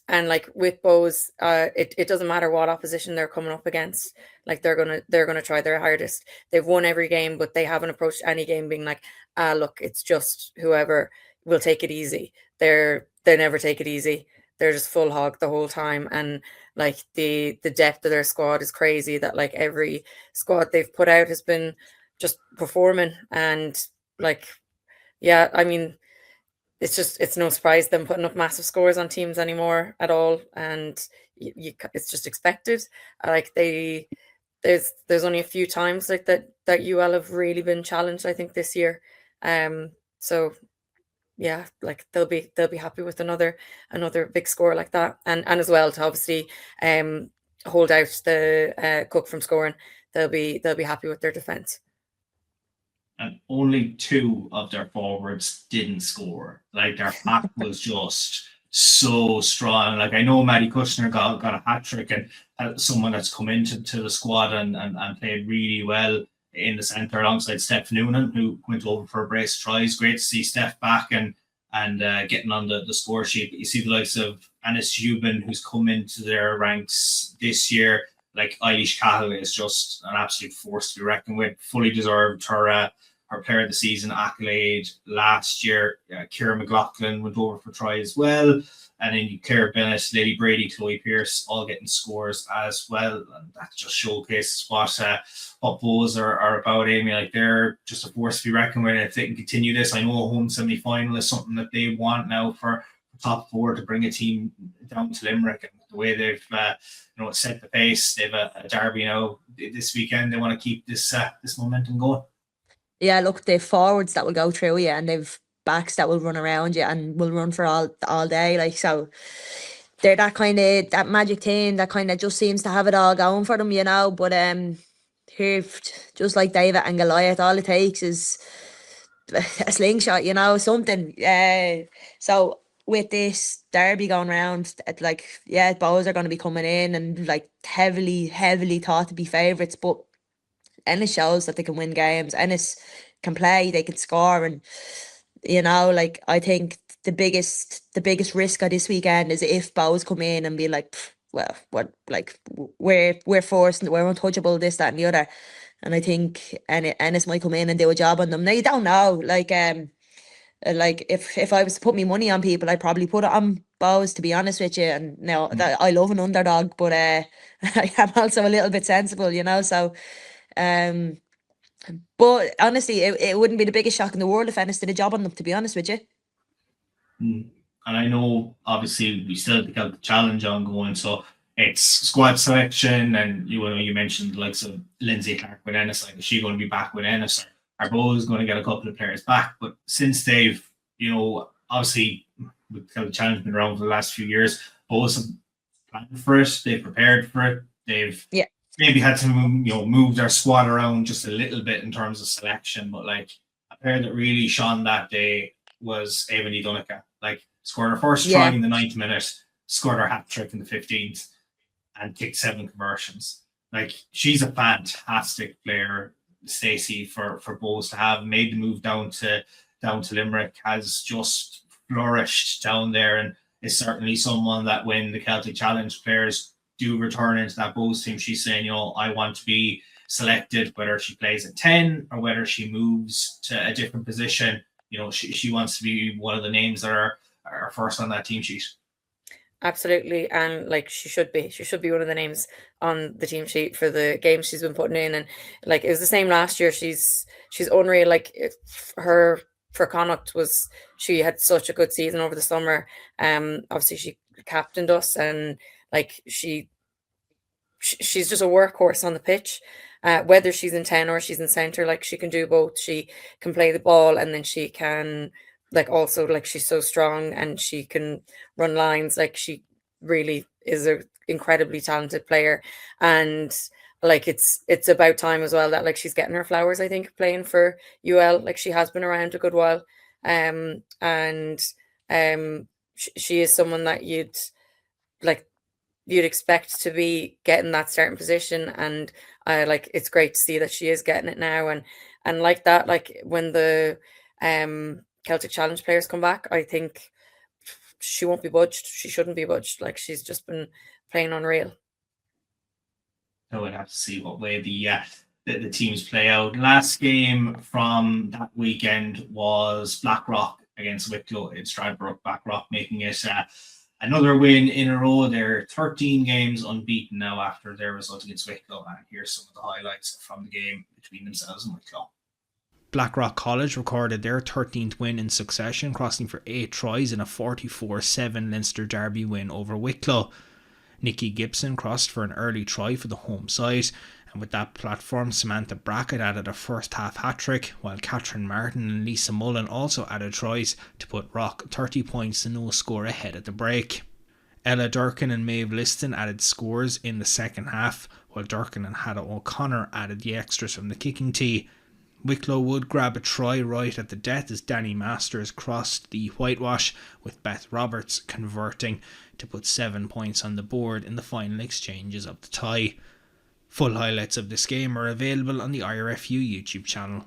And like with Bows, it doesn't matter what opposition they're coming up against. Like, they're gonna try their hardest. They've won every game, but they haven't approached any game being like, look, it's just whoever will take it easy. They never take it easy. They're just full hog the whole time. And like, the depth of their squad is crazy. That like every squad they've put out has been just performing. And like, yeah, I mean, it's no surprise them putting up massive scores on teams anymore at all, and it's just expected. Like, there's only a few times like that UL have really been challenged, I think, this year. So yeah, like, they'll be happy with another big score like that, and as well to obviously hold out the Cook from scoring. They'll be happy with their defense. And only 2 of their forwards didn't score. Like, their pack was just so strong. Like, I know Maddie Kushner got a hat-trick, and someone that's come into the squad and played really well in the centre alongside Steph Noonan, who went over for a brace of tries. Great to see Steph back and getting on the score sheet. But you see the likes of Anis Jubin, who's come into their ranks this year. Like, Eilish Cahill is just an absolute force to be reckoned with. Fully deserved her Player of the Season accolade last year. Ciara McLaughlin went over for try as well. And then Claire Bennett, Lily Brady, Chloe Pearce, all getting scores as well. And that just showcases what Bows are about, Aimee. Like, they're just a force to be reckoned with. If they can continue this, I know a home semi-final is something that they want now for top 4 to bring a team down to Limerick. And the way they've set the pace, they've a derby now this weekend. They want to keep this momentum going. Yeah, look, they've forwards that will go through you, and they've backs that will run around you and will run for all day. Like, so they're that magic team that kind of just seems to have it all going for them, you know. But here, just like David and Goliath, all it takes is a slingshot, you know, something. So with this derby going round, like, yeah, bows are going to be coming in and like heavily thought to be favourites, but Ennis shows that they can win games. Ennis can play, they can score, and you know, like, I think the biggest risk of this weekend is if bows come in and be like, "Pff, well, what, like, we're forced, we're untouchable, this, that, and the other." And I think Ennis might come in and do a job on them. Now you don't know, like if I was to put me money on people, I'd probably put it on bows, to be honest with you. And now that I love an underdog, but I am also a little bit sensible, you know. So um, but honestly, it wouldn't be the biggest shock in the world if Ennis did a job on them, to be honest with you. And I know, obviously, we still have the challenge ongoing, so it's squad selection, and you mentioned the likes of Lindsay Clarke with Ennis. Like, is she going to be back with Ennis? Are both going to get a couple of players back? But since they've, obviously, with the challenge been around for the last few years, both have planned for it, they've prepared for it, they've maybe had to move their squad around just a little bit in terms of selection, but like a pair that really shone that day was Aimee Clarke. Like, scored her first try in the 9th minute, scored her hat trick in the 15th, and kicked 7 conversions. Like, she's a fantastic player, Stacey, for Bohs to have. Made the move down to Limerick, has just flourished down there, and is certainly someone that when the Celtic Challenge players do return into that Bohs team, she's saying, I want to be selected, whether she plays at 10 or whether she moves to a different position. She wants to be one of the names that are first on that team sheet. Absolutely, and like she should be one of the names on the team sheet for the games she's been putting in. And like, it was the same last year. She's unreal. Like, her for Connacht was, she had such a good season over the summer. Obviously she captained us, and like she's just a workhorse on the pitch. Whether she's in 10 or she's in centre, like, she can do both. She can play the ball, and then she can, like, also, like, she's so strong and she can run lines. Like, she really is an incredibly talented player. And like, it's about time as well that, like, she's getting her flowers, I think, playing for UL. Like, she has been around a good while. She is someone that you'd expect to be getting that starting position, and like, it's great to see that she is getting it now. And like that, like, when the Celtic Challenge players come back, I think she won't be budged. She shouldn't be budged. Like, she's just been playing unreal. So we'll have to see what way the teams play out. Last game from that weekend was Blackrock against Wicklow in Stradbroke. Blackrock making it another win in a row. They're 13 games unbeaten now after their result against Wicklow. And here's some of the highlights from the game between themselves and Wicklow. Blackrock College recorded their 13th win in succession, crossing for 8 tries in a 44-7 Leinster Derby win over Wicklow. Nikki Gibson crossed for an early try for the home side, and with that platform, Samantha Brackett added a first half hat-trick, while Catherine Martin and Lisa Mullen also added tries to put Rock 30 points to no score ahead at the break. Ella Durkin and Maeve Liston added scores in the second half, while Durkin and Hannah O'Connor added the extras from the kicking tee. Wicklow would grab a try right at the death as Danny Masters crossed the whitewash, with Beth Roberts converting to put 7 points on the board in the final exchanges of the tie. Full highlights of this game are available on the IRFU YouTube channel.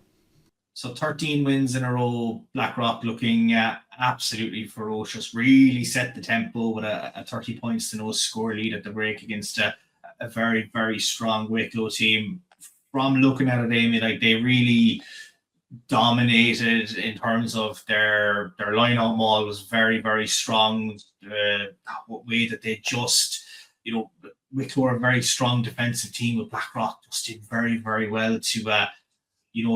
So 13 wins in a row, Blackrock looking absolutely ferocious, really set the tempo with a 30 points to no score lead at the break against a very, very strong Wicklow team. From looking at it, Aimee, like, they really dominated in terms of their line-out maul was very, very strong. The way that they just, Wicklow are a very strong defensive team, with Blackrock just did very, very well to,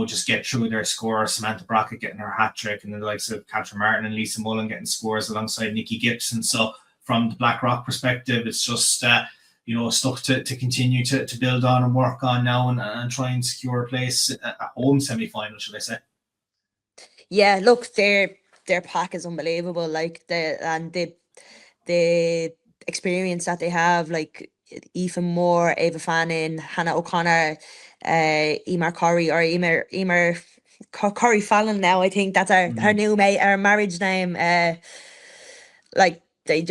just get through their score. Samantha Brackett getting her hat-trick, and then the likes of Catherine Martin and Lisa Mullen getting scores alongside Nikki Gibson. So from the Blackrock perspective, it's just stuff to continue to build on and work on now, and try and secure a place at home semi-final, should I say. Yeah, look, their pack is unbelievable. Like, the experience that they have, like Aoife Moore, Ava Fannin, Hannah O'Connor, Emer Corrie, or Emer Corey Fallon now. I think that's her new mate, our marriage name. Like they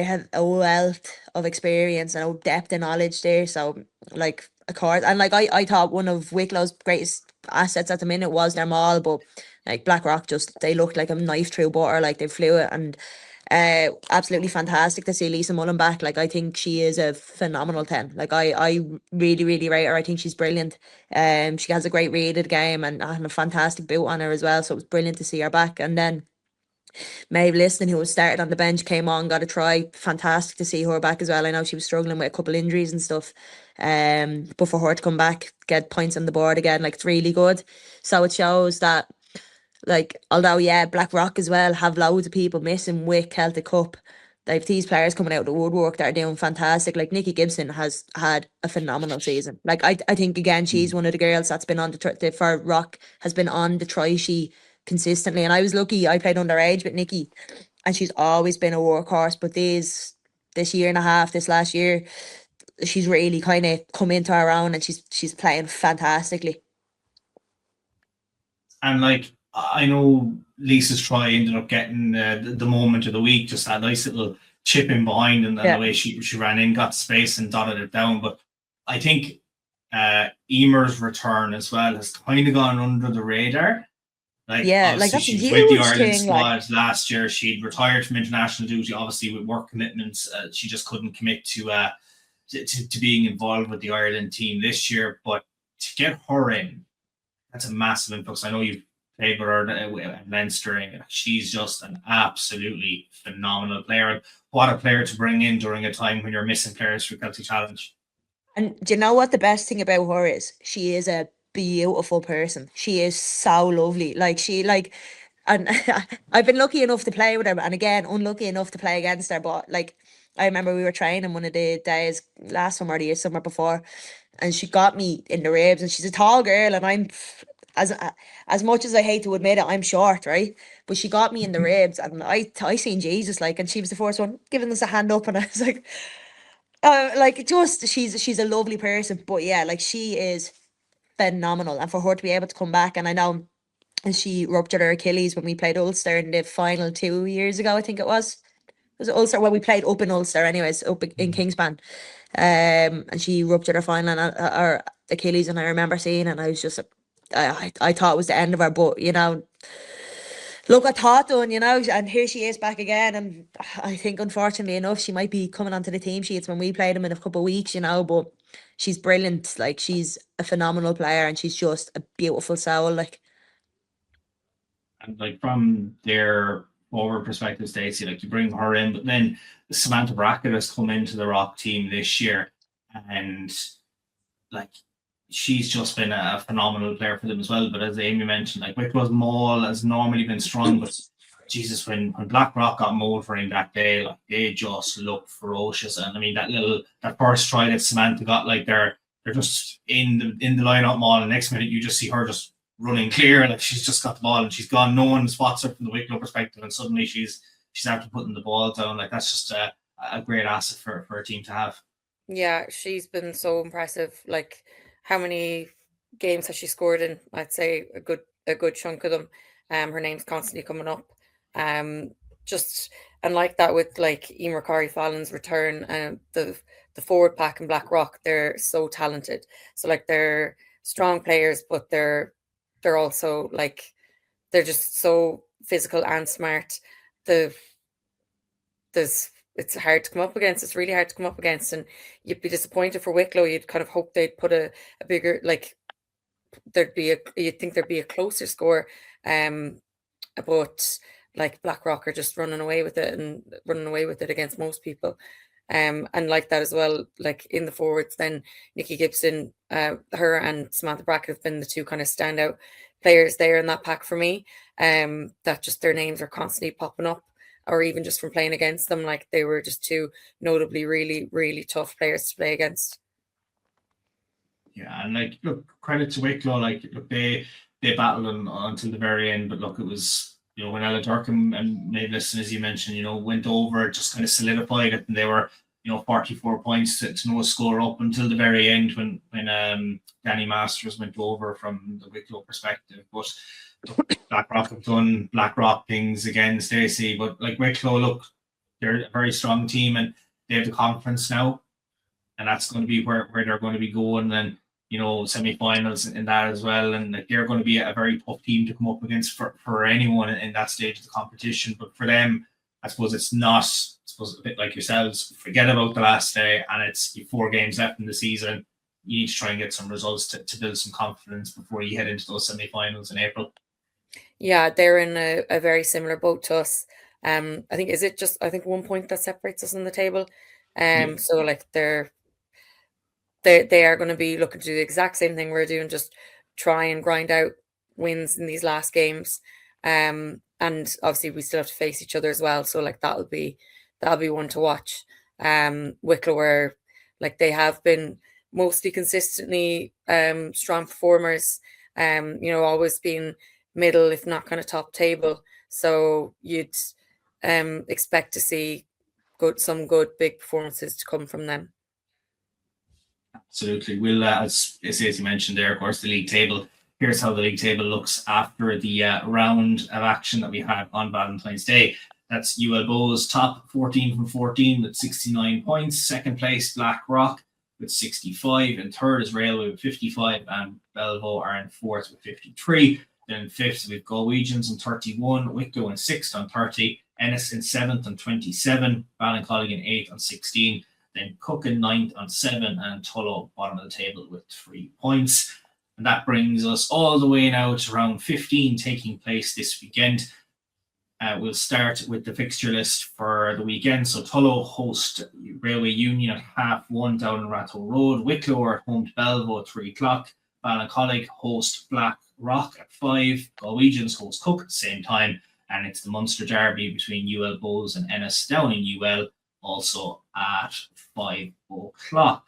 have a wealth of experience and a depth of knowledge there. So like of course, and like I thought one of Wicklow's greatest assets at the minute was their maul, but like Blackrock they looked like a knife through butter. Like they flew it, and absolutely fantastic to see Lisa Mullen back. Like I think she is a phenomenal 10. Like I really really rate her. I think she's brilliant. She has a great read of the game and a fantastic boot on her as well. So it was brilliant to see her back. And then Maeve Liston, who was started on the bench, came on, got a try. Fantastic to see her back as well. I know she was struggling with a couple injuries and stuff. But for her to come back, get points on the board again, like it's really good. So it shows that, like, although Blackrock as well have loads of people missing with Celtic Cup, they've these players coming out of the woodwork that are doing fantastic. Like Nikki Gibson has had a phenomenal season. Like I think again she's one of the girls that's been on for Rock, has been on the try sheet consistently. And I was lucky, I played underage with Nikki and she's always been a workhorse. But this year and a half, this last year, she's really kind of come into her own and she's playing fantastically. And like, I know Lisa's try ended up getting the moment of the week, just that nice little chip in behind, and the way she ran in, got space and dotted it down. But I think Emer's return as well has kind of gone under the radar. Like, like that's she's a with the huge Ireland thing. squad last year. She'd retired from international duty, obviously with work commitments. She just couldn't commit to being involved with the Ireland team this year. But to get her in, that's a massive influx. I know you've played with her at Leinster. She's just an absolutely phenomenal player. And what a player to bring in during a time when you're missing players for Celtic Challenge. And do you know what the best thing about her is? She is a beautiful person. She is so lovely. And I've been lucky enough to play with her, and again, unlucky enough to play against her. But like, I remember we were training one of the days last summer, the summer before, and she got me in the ribs. And she's a tall girl, and I'm as much as I hate to admit it, I'm short, right? But she got me in the ribs, and I seen Jesus, like, and she was the first one giving us a hand up, and I was like, just she's a lovely person. But yeah, like she is phenomenal, and for her to be able to come back, and I know she ruptured her Achilles when we played Ulster in the final 2 years ago, I think it was. Was it Ulster? Well, we played up in Ulster anyways, up in Kingspan. And she ruptured her final her Achilles, and I remember seeing it, and I was just I thought it was the end of her, but you know, look, I thought done, you know, and here she is back again. And I think unfortunately enough, she might be coming onto the team sheets when we play them in a couple of weeks, you know, but she's brilliant. Like, she's a phenomenal player, and she's just a beautiful soul. Like, and like from their forward perspective, Stacey, like you bring her in, but then Samantha Brackett has come into the Rock team this year, and like she's just been a phenomenal player for them as well. But as Aimee mentioned, like Wicklow's maul has normally been strong, but Jesus, when Blackrock got motoring that day, like they just looked ferocious. And I mean that first try that Samantha got, like they're just in the line-up maul, and next minute you just see her just running clear, like she's just got the ball and she's gone. No one spots her from the Wicklow perspective, and suddenly she's after putting the ball down. Like that's just a great asset for a team to have. Yeah, she's been so impressive. Like, how many games has she scored in? I'd say a good chunk of them. Her name's constantly coming up. Just, and like that with like Emer Corey Fallon's return, the forward pack in Blackrock, they're so talented. So like they're strong players, but they're also like, they're just so physical and smart. It's hard to come up against. It's really hard to come up against, and you'd be disappointed for Wicklow. You'd kind of hope they'd put a bigger, like you'd think there'd be a closer score, but like Blackrock are just running away with it against most people, and like that as well. Like in the forwards, then Nikki Gibson, her and Samantha Brackett have been the two kind of standout players there in that pack for me. That just their names are constantly popping up, or even just from playing against them, like they were just two notably really, really tough players to play against. Yeah, and like, look, credit to Wicklow, like look, they battled until the very end, but look, it was, you know, when Ella Durkham and Maeve Liston, as you mentioned, you know, went over, just kind of solidified it, and they were 44 points to no score up until the very end when Danny Masters went over from the Wicklow perspective. But Blackrock have done Blackrock things again, Stacey. But like Wicklow, look, they're a very strong team and they have the conference now, and that's going to be where they're going to be going, and semi-finals in that as well. And like, they're going to be a very tough team to come up against for anyone in that stage of the competition. But for them, I suppose it's not. I suppose a bit like yourselves, forget about the last day, and it's 4 games left in the season. You need to try and get some results to build some confidence before you head into those semi-finals in April. Yeah, they're in a very similar boat to us. I think I think 1 point that separates us on the table. So like they are going to be looking to do the exact same thing we're doing, just try and grind out wins in these last games. And obviously we still have to face each other as well. So like that'll be one to watch. Wicklow were like they have been mostly consistently strong performers. Always been middle, if not kind of top table. So you'd expect to see some good big performances to come from them. Absolutely. We'll, as you mentioned there, of course, the league table. Here's how the league table looks after the round of action that we had on Valentine's Day. That's UL Bows top 14 from 14 with 69 points. Second place, Blackrock with 65. And third is Railway with 55. And Belvo are in fourth with 53. Then fifth, we've Galwegians on 31. Wicklow in sixth on 30. Ennis in seventh on 27. Ballincollig in eighth on 16. Then Cook in ninth on 7. And Tullow bottom of the table with 3 points. And that brings us all the way now to round 15 taking place this weekend. We'll start with the fixture list for the weekend. So Tullow host Railway Union at 1:30 down in Ratho Road. Wicklow are at home to Belvo at 3 o'clock. Ballincollig host Blackrock at 5. Galwegians host Cook at the same time. And it's the Munster Derby between UL Bows and Ennis down in UL, also at 5 o'clock.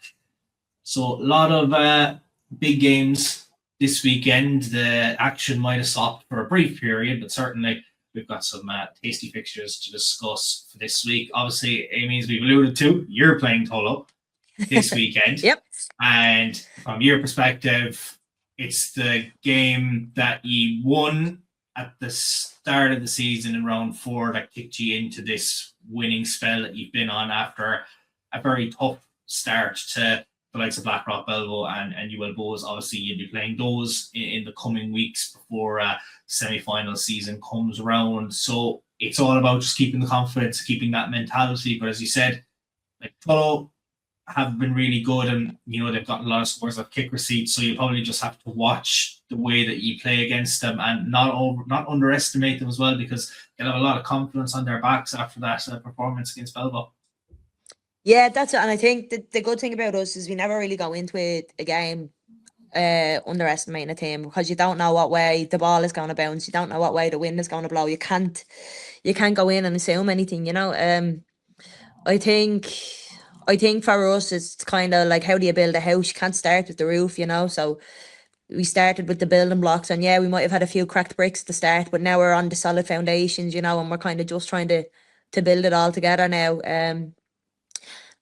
So a lot of big games this weekend. The action might have stopped for a brief period, but certainly we've got some tasty fixtures to discuss for this week. Obviously, Aimee, as we've alluded to, you're playing Tullow this weekend. Yep. And from your perspective, it's the game that you won at the start of the season in round 4 that kicked you into this winning spell that you've been on after a very tough start to the likes of Blackrock, Belvo and UL Bows. Obviously, you'll be playing those in the coming weeks before semi-final season comes around. So it's all about just keeping the confidence, keeping that mentality. But as you said, like Tullow have been really good, and they've gotten a lot of scores of kick receipts. So you probably just have to watch the way that you play against them and not underestimate them as well, because they'll have a lot of confidence on their backs after that performance against Belvo. Yeah, that's it. And I think the good thing about us is we never really go into a game underestimating a team, because you don't know what way the ball is going to bounce. You don't know what way the wind is going to blow. You can't go in and assume anything, I think for us it's kind of like, how do you build a house? You can't start with the roof, so we started with the building blocks, and yeah, we might have had a few cracked bricks at the start, but now we're on the solid foundations, and we're kind of just trying to build it all together now.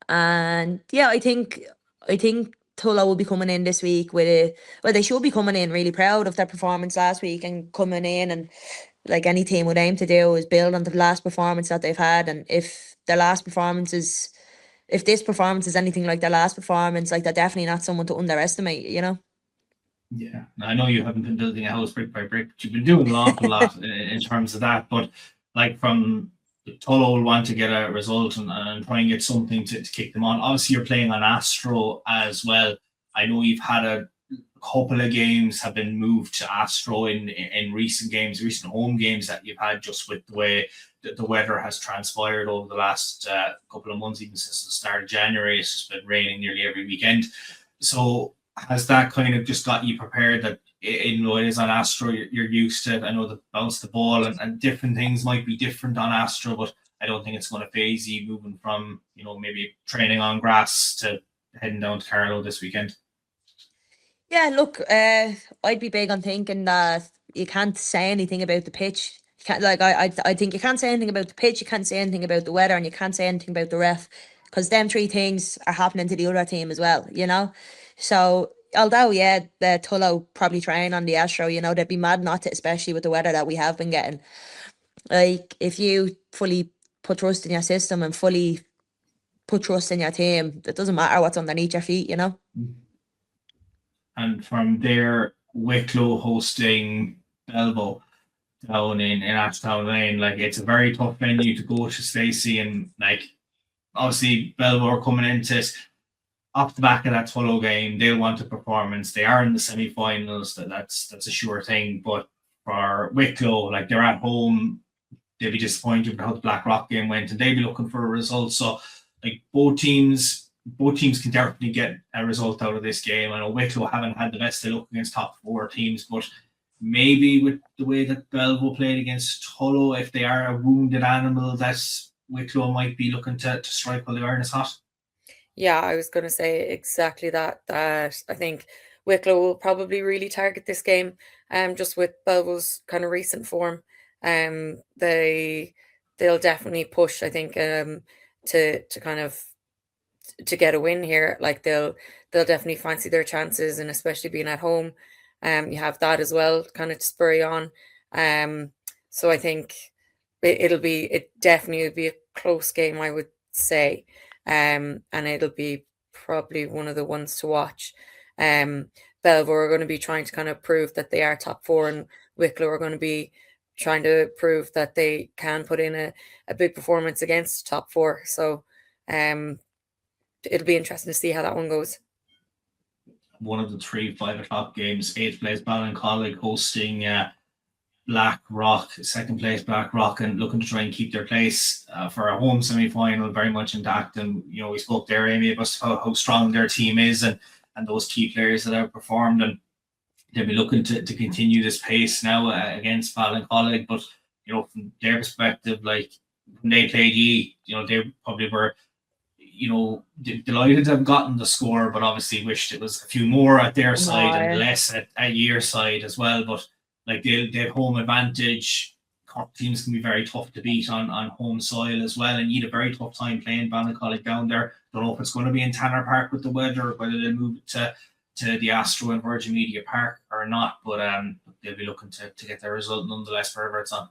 And yeah, I think Tullow will be coming in this week they should be coming in really proud of their performance last week, and coming in, and like any team would aim to do, is build on the last performance that they've had. And if this performance is anything like their last performance, like, they're definitely not someone to underestimate, Yeah, I know you haven't been building a house brick by brick, but you've been doing an awful lot in terms of that. But like, from Tullow will want to get a result and try and get something to kick them on. Obviously, you're playing on Astro as well. I know you've had a couple of games have been moved to Astro in recent home games that you've had, just with the way that the weather has transpired over the last couple of months, even since the start of January. It's just been raining nearly every weekend. So has that kind of just got you prepared that in ways on Astro you're used to it? I know that bounce the ball and different things might be different on Astro, but I don't think it's going to phase you moving from maybe training on grass to heading down to Carlow this weekend. Yeah, look, I'd be big on thinking that you can't say anything about the pitch. You can't, I think you can't say anything about the pitch, you can't say anything about the weather, and you can't say anything about the ref, because them three things are happening to the other team as well, you know. So although the Tullow probably train on the Astro, you know, they'd be mad not to, especially with the weather that we have been getting. Like, if you fully put trust in your system and fully put trust in your team, it doesn't matter what's underneath your feet, you know. And from there, Wicklow hosting Belvo down in Ashtown Lane. Like, it's a very tough venue to go to, Stacey, and like obviously Belvo are coming into it off the back of that Tullow game. They'll want a performance. They are in the semi-finals. That's a sure thing. But for Wicklow, like, they're at home, they'll be disappointed with how the Blackrock game went, and they'll be looking for a result. So, like, both teams can definitely get a result out of this game. I know Wicklow haven't had the best of luck against top four teams, but maybe with the way that Belvo played against Tullow, if they are a wounded animal, that Wicklow might be looking to strike while the iron is hot. Yeah, I was going to say exactly that. That I think Wicklow will probably really target this game, just with Belvo's kind of recent form. They'll definitely push, I think, to kind of to get a win here. Like, they'll definitely fancy their chances, and especially being at home, you have that as well, kind of to spur you on. So I think it definitely will be a close game, I would say. And it'll be probably one of the ones to watch. Belvoir are going to be trying to kind of prove that they are top four, and Wicklow are going to be trying to prove that they can put in a big performance against top four. So it'll be interesting to see how that one goes. One of the 3 5 o'clock games, 8th place Ballincollig hosting Blackrock, 2nd place Blackrock, and looking to try and keep their place for a home semi-final very much intact. And, you know, we spoke there, Aimee, about how strong their team is and those key players that have performed, and they'll be looking to continue this pace now against Ballincollig. But, you know, from their perspective, like, when they played Yee, you know, they probably were, you know, delighted to have gotten the score, but obviously wished it was a few more at their side and less at your side as well. But like, they have home advantage. Cork teams can be very tough to beat on home soil as well, and you had a very tough time playing Ballincollig down there. Don't know if it's going to be in Tanner Park with the weather, or whether they'll move it to the Astro and Virgin Media Park or not, but they'll be looking to get their result nonetheless wherever it's on.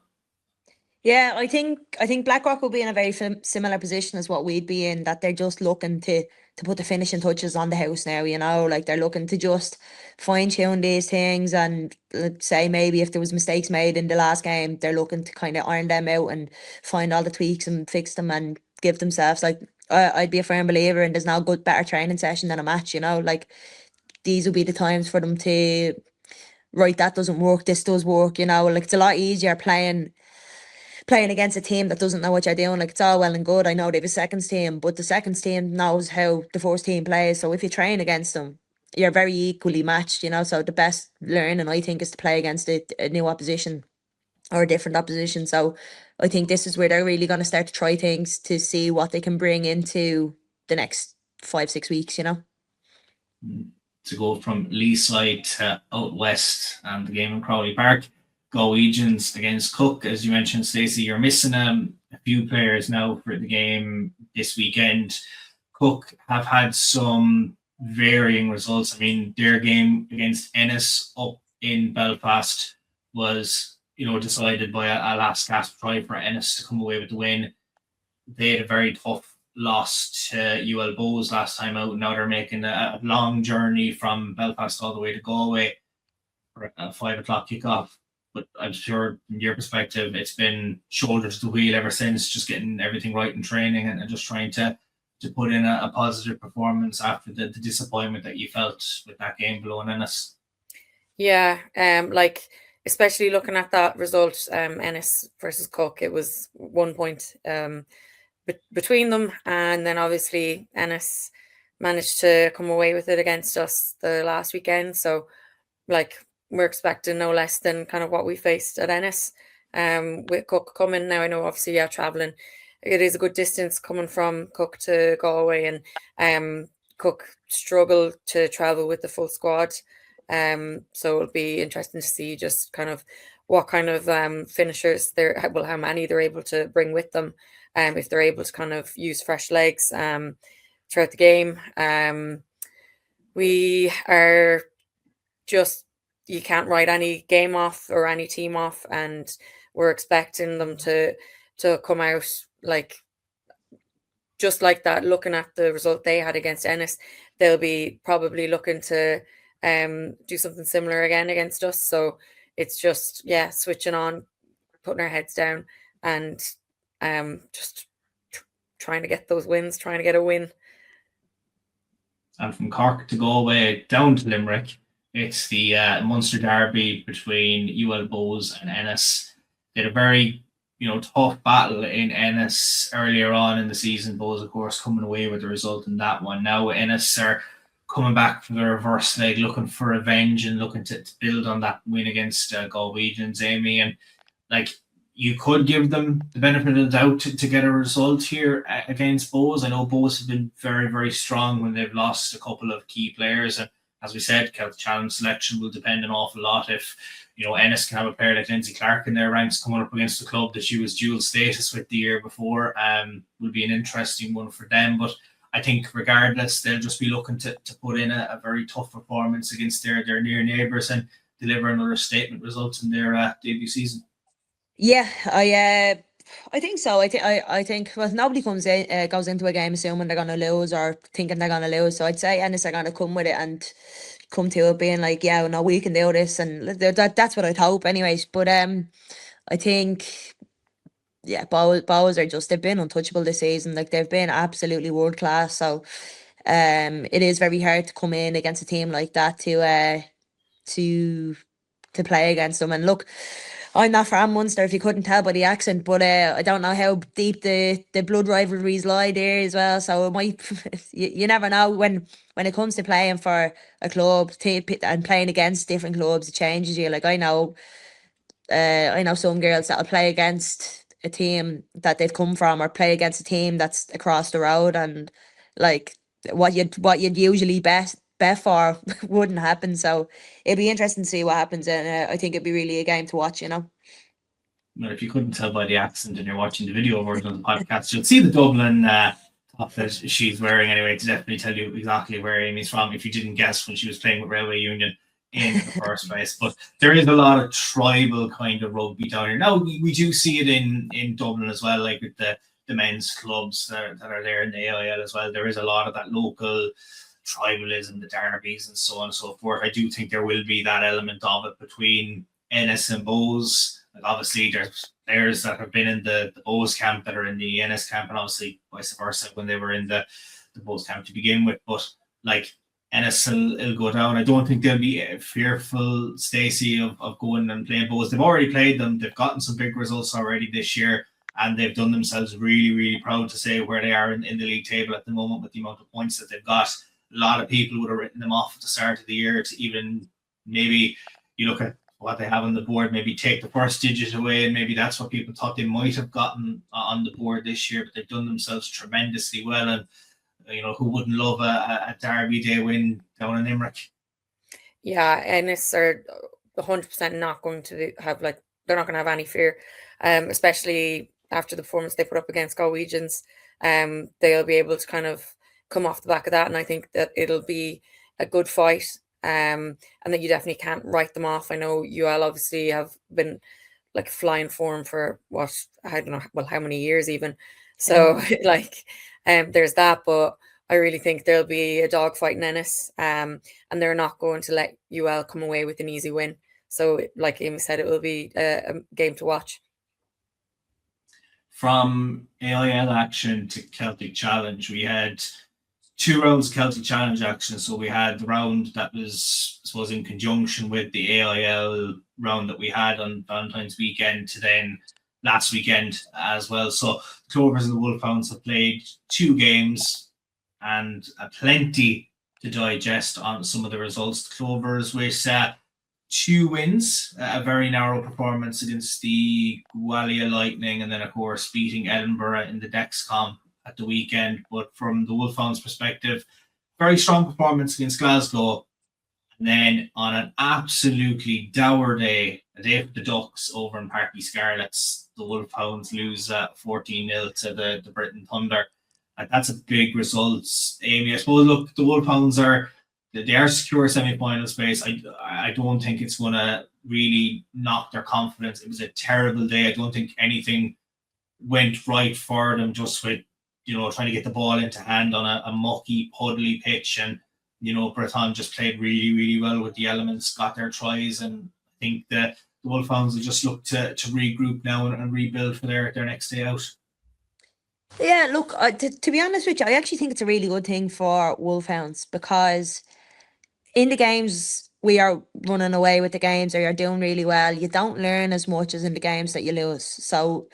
Yeah, I think Blackrock will be in a very similar position as what we'd be in, that they're just looking to put the finishing touches on the house now, you know, like, they're looking to just fine tune these things, and let's say maybe if there was mistakes made in the last game, they're looking to kind of iron them out and find all the tweaks and fix them and give themselves, like, I'd be a firm believer in there's no better training session than a match, you know, like, these will be the times for them to, right, that doesn't work, this does work, you know, like, it's a lot easier playing against a team that doesn't know what you're doing. Like, it's all well and good, I know they have a seconds team, but the seconds team knows how the first team plays. So if you train against them, you're very equally matched, you know. So the best learning, I think, is to play against a new opposition or a different opposition. So I think this is where they're really going to start to try things to see what they can bring into the next 5-6 weeks, you know. To go from Leaside to out west and the game in Crowley Park, Galwegians against Cook. As you mentioned, Stacey, you're missing a few players now for the game this weekend. Cook have had some varying results. I mean, their game against Ennis up in Belfast was, you know, decided by a last gasp try for Ennis to come away with the win. They had a very tough loss to UL Bows last time out. Now they're making a long journey from Belfast all the way to Galway for a 5 o'clock kickoff. But I'm sure from your perspective, it's been shoulder to the wheel ever since, just getting everything right in training and just trying to put in a positive performance after the disappointment that you felt with that game below Ennis. Yeah, like, especially looking at that result, Ennis versus Cook, it was 1 point between them, and then obviously Ennis managed to come away with it against us the last weekend. So, like, we're expecting no less than kind of what we faced at Ennis. With Cook coming now, I know obviously traveling, it is a good distance coming from Cook to Galway, and Cook struggled to travel with the full squad. So it'll be interesting to see just kind of what kind of finishers how many they're able to bring with them, if they're able to kind of use fresh legs throughout the game. We are just, you can't write any game off or any team off, and we're expecting them to come out like just like that. Looking at the result they had against Ennis, they'll be probably looking to do something similar again against us. So it's just switching on, putting our heads down, and just trying to get those wins, trying to get a win. And from Cork to Galway down to Limerick, it's the Munster derby between UL Bohs and Ennis. They had a very tough battle in Ennis earlier on in the season. Bohs, of course, coming away with the result in that one. Now Ennis are coming back from the reverse leg, looking for revenge and looking to build on that win against Galwegians, Aimee. And you could give them the benefit of the doubt to get a result here against Bohs. I know Bohs have been very, very strong when they've lost a couple of key players. And as we said, Celtic Challenge selection will depend an awful lot. If Ennis can have a player like Aimee Clarke in their ranks coming up against the club that she was dual status with the year before, will be an interesting one for them. But I think regardless, they'll just be looking to put in a very tough performance against their near neighbours and deliver another statement result in their debut season. Yeah, I think so. I think well, nobody goes into a game assuming they're gonna lose or thinking they're gonna lose. So I'd say Ennis are gonna come with it and come to it being like, yeah, no, we can do this, and that's what I'd hope, anyways. But I think Bohs are they've been untouchable this season. Like, they've been absolutely world class. So it is very hard to come in against a team like that to play against them. And look, I'm not from Munster, if you couldn't tell by the accent, but I don't know how deep the blood rivalries lie there as well. So it might, you never know when it comes to playing for a club and playing against different clubs, it changes you. Like, I know some girls that'll play against a team that they've come from, or play against a team that's across the road, and like what you'd usually bet for wouldn't happen. So it'd be interesting to see what happens, and I think it'd be really a game to watch. Well, if you couldn't tell by the accent and you're watching the video version of the podcast, you'll see the Dublin top that she's wearing anyway, to definitely tell you exactly where Aimee's from, if you didn't guess when she was playing with Railway Union in the first place. But there is a lot of tribal kind of rugby down here. Now, we do see it in Dublin as well, like with the men's clubs that are there in the AIL as well. There is a lot of that local tribalism, the derbies and so on and so forth. I do think there will be that element of it between Ennis and Bohs. Like, obviously there's players that have been in the Bohs camp that are in the Ennis camp, and obviously vice versa when they were in the Bohs camp to begin with. But like, Ennis will go down. I don't think they'll be fearful, Stacey, of going and playing Bohs. They've already played them. They've gotten some big results already this year, and they've done themselves really, really proud to say where they are in the league table at the moment with the amount of points that they've got. A lot of people would have written them off at the start of the year to even, maybe you look at what they have on the board, maybe take the first digit away, and maybe that's what people thought they might have gotten on the board this year. But they've done themselves tremendously well, and who wouldn't love a Derby Day win down in Limerick? Yeah, Ennis are 100% not going to have, like, they're not going to have any fear, especially after the performance they put up against Galwegians. They'll be able to kind of come off the back of that, and I think that it'll be a good fight, and that you definitely can't write them off. I know UL obviously have been like flying form for I don't know, well, how many years even. So like, there's that, but I really think there'll be a dogfight in Ennis, and they're not going to let UL come away with an easy win. So like Aimee said, it will be a game to watch. From AIL action to Celtic Challenge, we had 2 rounds of Celtic Challenge action. So we had the round that was, I suppose, in conjunction with the AIL round that we had on Valentine's weekend, to then last weekend as well. So the Clovers and the Wolfhounds have played 2 games and plenty to digest on some of the results. The Clovers with 2 wins, a very narrow performance against the Gwalia Lightning, and then of course beating Edinburgh in the Dexcom at the weekend. But from the Wolfhounds perspective, very strong performance against Glasgow, and then on an absolutely dour day A day for the Ducks over in Parky Scarlets. The Wolfhounds lose 14-0 to the Britain Thunder. And that's a big result. Aimee, I suppose, look, the Wolfhounds they are secure semi-final space. I don't think it's going to really knock their confidence. It was a terrible day. I don't think anything went right for them, just with, trying to get the ball into hand on a mucky, puddly pitch. And, Breton just played really, really well with the elements, got their tries. And I think the Wolfhounds will just look to regroup now and rebuild for their next day out. Yeah, look, to be honest with you, I actually think it's a really good thing for Wolfhounds, because in the games we are running away with the games, or you're doing really well, you don't learn as much as in the games that you lose. So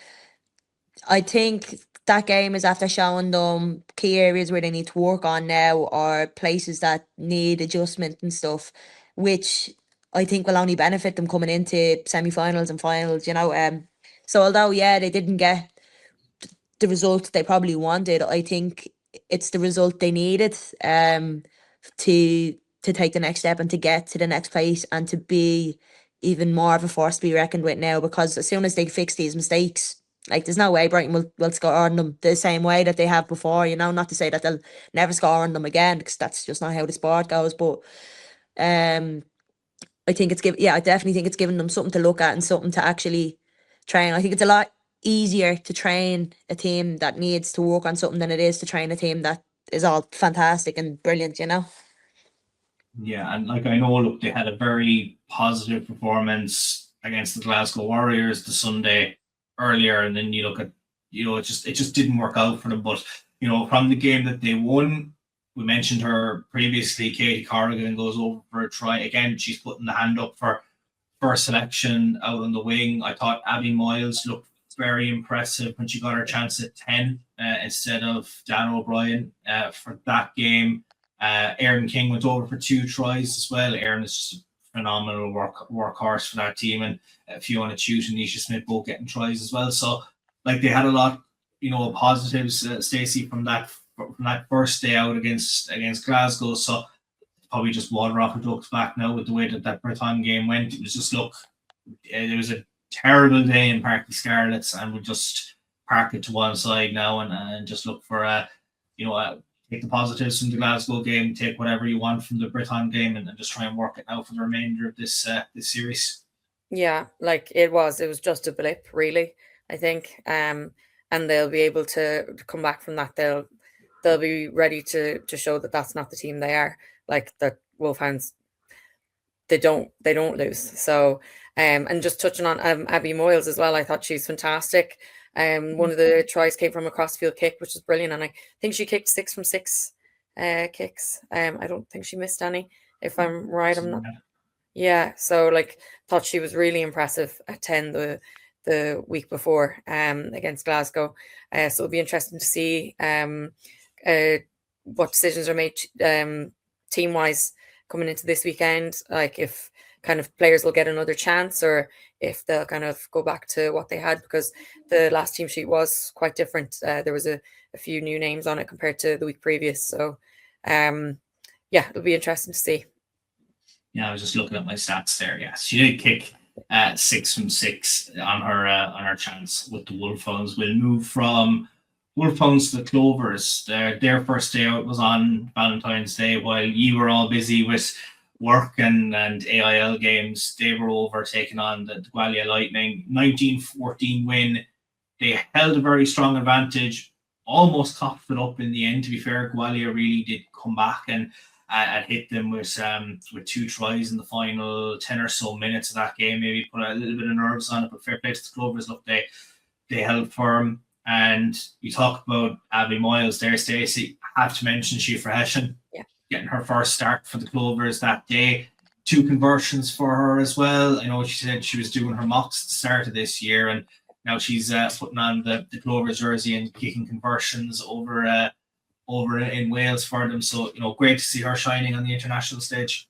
I think that game is after showing them key areas where they need to work on now, or places that need adjustment and stuff, which I think will only benefit them coming into semi-finals and finals, So although, they didn't get the result they probably wanted, I think it's the result they needed to take the next step and to get to the next place and to be even more of a force to be reckoned with now, because as soon as they fix these mistakes, like, there's no way Brighton will score on them the same way that they have before, not to say that they'll never score on them again, because that's just not how the sport goes, but I think I definitely think it's given them something to look at and something to actually train. I think it's a lot easier to train a team that needs to work on something than it is to train a team that is all fantastic and brilliant, Yeah, and I know, look, they had a very positive performance against the Glasgow Warriors the Sunday earlier, and then you look at, it just didn't work out for them. But from the game that they won, we mentioned her previously, Katie Corrigan goes over for a try again. She's putting the hand up for selection out on the wing. I thought Abby Moyles looked very impressive when she got her chance at 10 instead of Dan O'Brien for that game. Erin King went over for 2 tries as well. Erin is just a phenomenal workhorse for that team, and Fiona Chute and Nisha Smith both getting tries as well. So, like, they had a lot, of positives, Stacey, from that first day out against Glasgow. So probably just water off the duck's back now with the way that Breton game went. It was just, it was a terrible day in Parky Scarlets, and we'll just park it to one side now and just look for take the positives from the Glasgow game, take whatever you want from the Breton game, and just try and work it out for the remainder of this series. Yeah, like it was just a blip, really, I think. And they'll be able to come back from that. They'll be ready to show that that's not the team they are. Like, the Wolfhounds, they don't lose. So, and just touching on Abby Moyles as well, I thought she's fantastic. One of the tries came from a crossfield kick, which is brilliant, and I think she kicked 6 from 6 kicks. I don't think she missed any, if I'm right. I'm not. Yeah, so, like, thought she was really impressive at 10 the week before against Glasgow. So it'll be interesting to see what decisions are made team wise coming into this weekend, like if kind of players will get another chance, or if they'll kind of go back to what they had, because the last team sheet was quite different. There was a few new names on it compared to the week previous. So it'll be interesting to see. Yeah, I was just looking at my stats there. Yes, she did kick 6 from 6 on her chance with the Wolfhounds. Will move from Wolfhounds to the Clovers. Their first day out was on Valentine's Day, while you were all busy with work and AIL games. They were over taking on the Gwalia Lightning. 19-14 win. They held a very strong advantage, almost coughed it up in the end. To be fair, Gwalia really did come back and hit them with 2 tries in the final 10 or so minutes of that game. Maybe put a little bit of nerves on it, but fair play to the Clovers. Look, they held firm. And you talk about Abby Moyles there, Stacey. I have to mention Siofra Hession, getting her first start for the Clovers that day. 2 conversions for her as well. I know she said she was doing her mocks at the start of this year, and now she's putting on the Clovers jersey and kicking conversions over in Wales for them. So, great to see her shining on the international stage.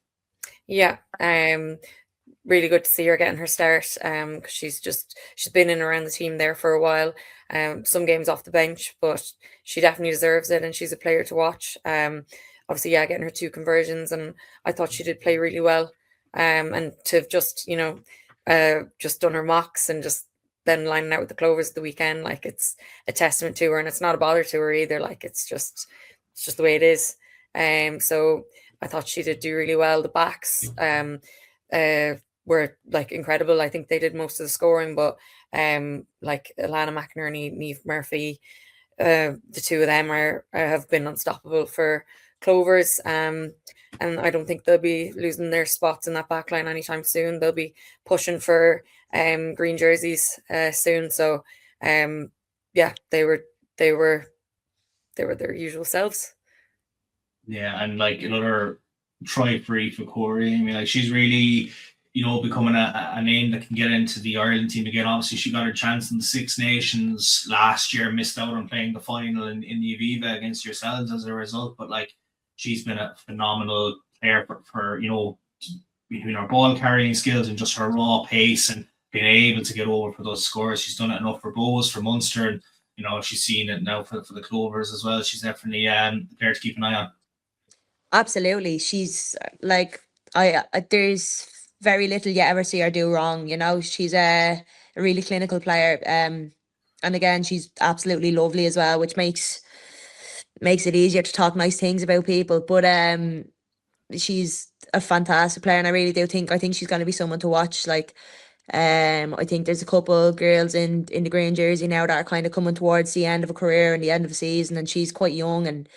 Yeah, really good to see her getting her start. Because she's been in around the team there for a while. Some games off the bench, but she definitely deserves it, and she's a player to watch. Obviously, getting her 2 conversions, and I thought she did play really well. And to just, just done her mocks and just then lining out with the Clovers the weekend. Like, it's a testament to her, and it's not a bother to her either. Like, it's just the way it is. So I thought she did do really well. The backs were like incredible. I think they did most of the scoring, but like Alana McInerney, Niamh Murphy, the two of them have been unstoppable for Clovers. And I don't think they'll be losing their spots in that back line anytime soon. They'll be pushing for green jerseys soon. So yeah, they were their usual selves. Yeah, and like another try free for Corey. I mean, like, she's really, becoming a name that can get into the Ireland team again. Obviously, she got her chance in the Six Nations last year, missed out on playing the final in the Aviva against yourselves as a result. But like, she's been a phenomenal player for between her ball carrying skills and just her raw pace and being able to get over for those scores. She's done it enough for Bohs, for Munster, and she's seen it now for the Clovers as well. She's definitely a player to keep an eye on. Absolutely. She's like, I there's very little you ever see her do wrong. She's a really clinical player. And again, she's absolutely lovely as well, which makes it easier to talk nice things about people. But she's a fantastic player, and I really do think she's going to be someone to watch. Like, I think there's a couple girls in the green jersey now that are kind of coming towards the end of a career and the end of a season, and she's quite young and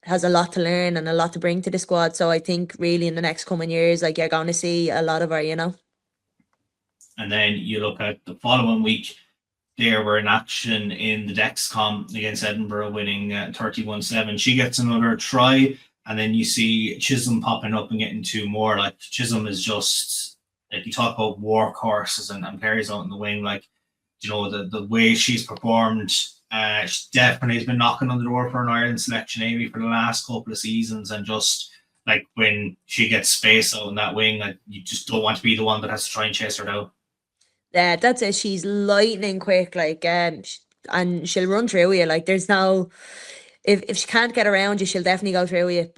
has a lot to learn and a lot to bring to the squad. So I think really in the next coming years, like, you're going to see a lot of her, And then you look at the following week, they were in action in the Dexcom against Edinburgh, winning 31-7. She gets another try, and then you see Chisholm popping up and getting two more. Like, Chisholm is just, like, you talk about workhorses and carries out in the wing. Like, the way she's performed, she definitely has been knocking on the door for an Ireland selection, Aimee, for the last couple of seasons. And just like, when she gets space out in that wing, like, you just don't want to be the one that has to try and chase her down. Yeah, that's it. She's lightning quick, like, and she'll run through you. Like, there's no, if she can't get around you, she'll definitely go through you.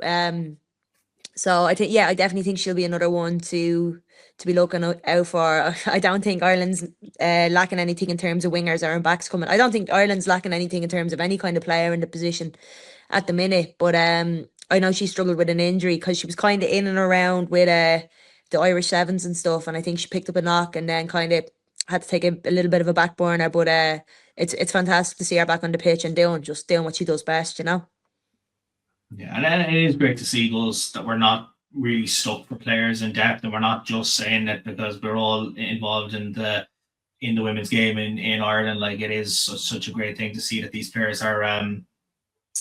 So I definitely think she'll be another one to be looking out for. I don't think Ireland's lacking anything in terms of wingers or in backs coming. I don't think Ireland's lacking anything in terms of any kind of player in the position at the minute. But I know she struggled with an injury because she was kind of in and around with the Irish Sevens and stuff, and I think she picked up a knock and then kind of had to take a little bit of a back burner. But it's fantastic to see her back on the pitch and doing what she does best, Yeah, and it is great to see those that we're not really stuck for players in depth, and we're not just saying it because we're all involved in the women's game in Ireland. Like, it is such a great thing to see that these players are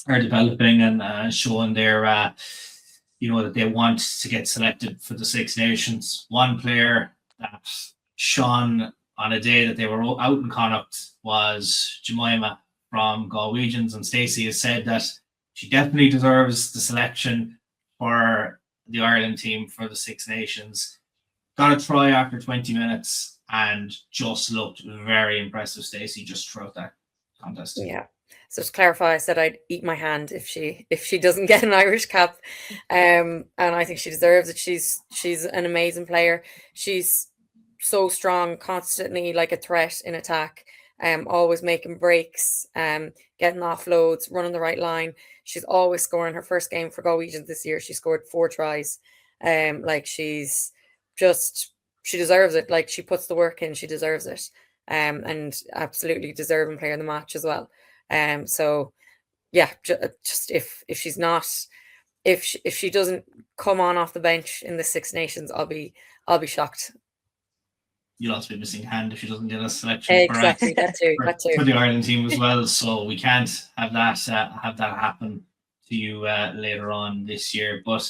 developing and showing their that they want to get selected for the Six Nations. One player that shone on a day that they were out in Connacht was Jemima from Galwegians, and Stacy has said that she definitely deserves the selection for the Ireland team for the Six Nations. Got a try after 20 minutes and just looked very impressive, Stacey, just throughout that contest. Yeah. So to clarify, I said I'd eat my hand if she doesn't get an Irish cap. And I think she deserves it. She's an amazing player. She's so strong, constantly like a threat in attack. Always making breaks, getting offloads, running the right line. She's always scoring. Her first game for Galwegians this year, she scored 4 tries. Like, she deserves it. Like, she puts the work in, she deserves it. And absolutely deserving player in the match as well. So yeah, just if she's not, if she doesn't come on off the bench in the Six Nations, I'll be shocked. You'll also be missing a hand if she doesn't get a selection exactly for the Ireland team as well. So we can't have that happen to you later on this year. But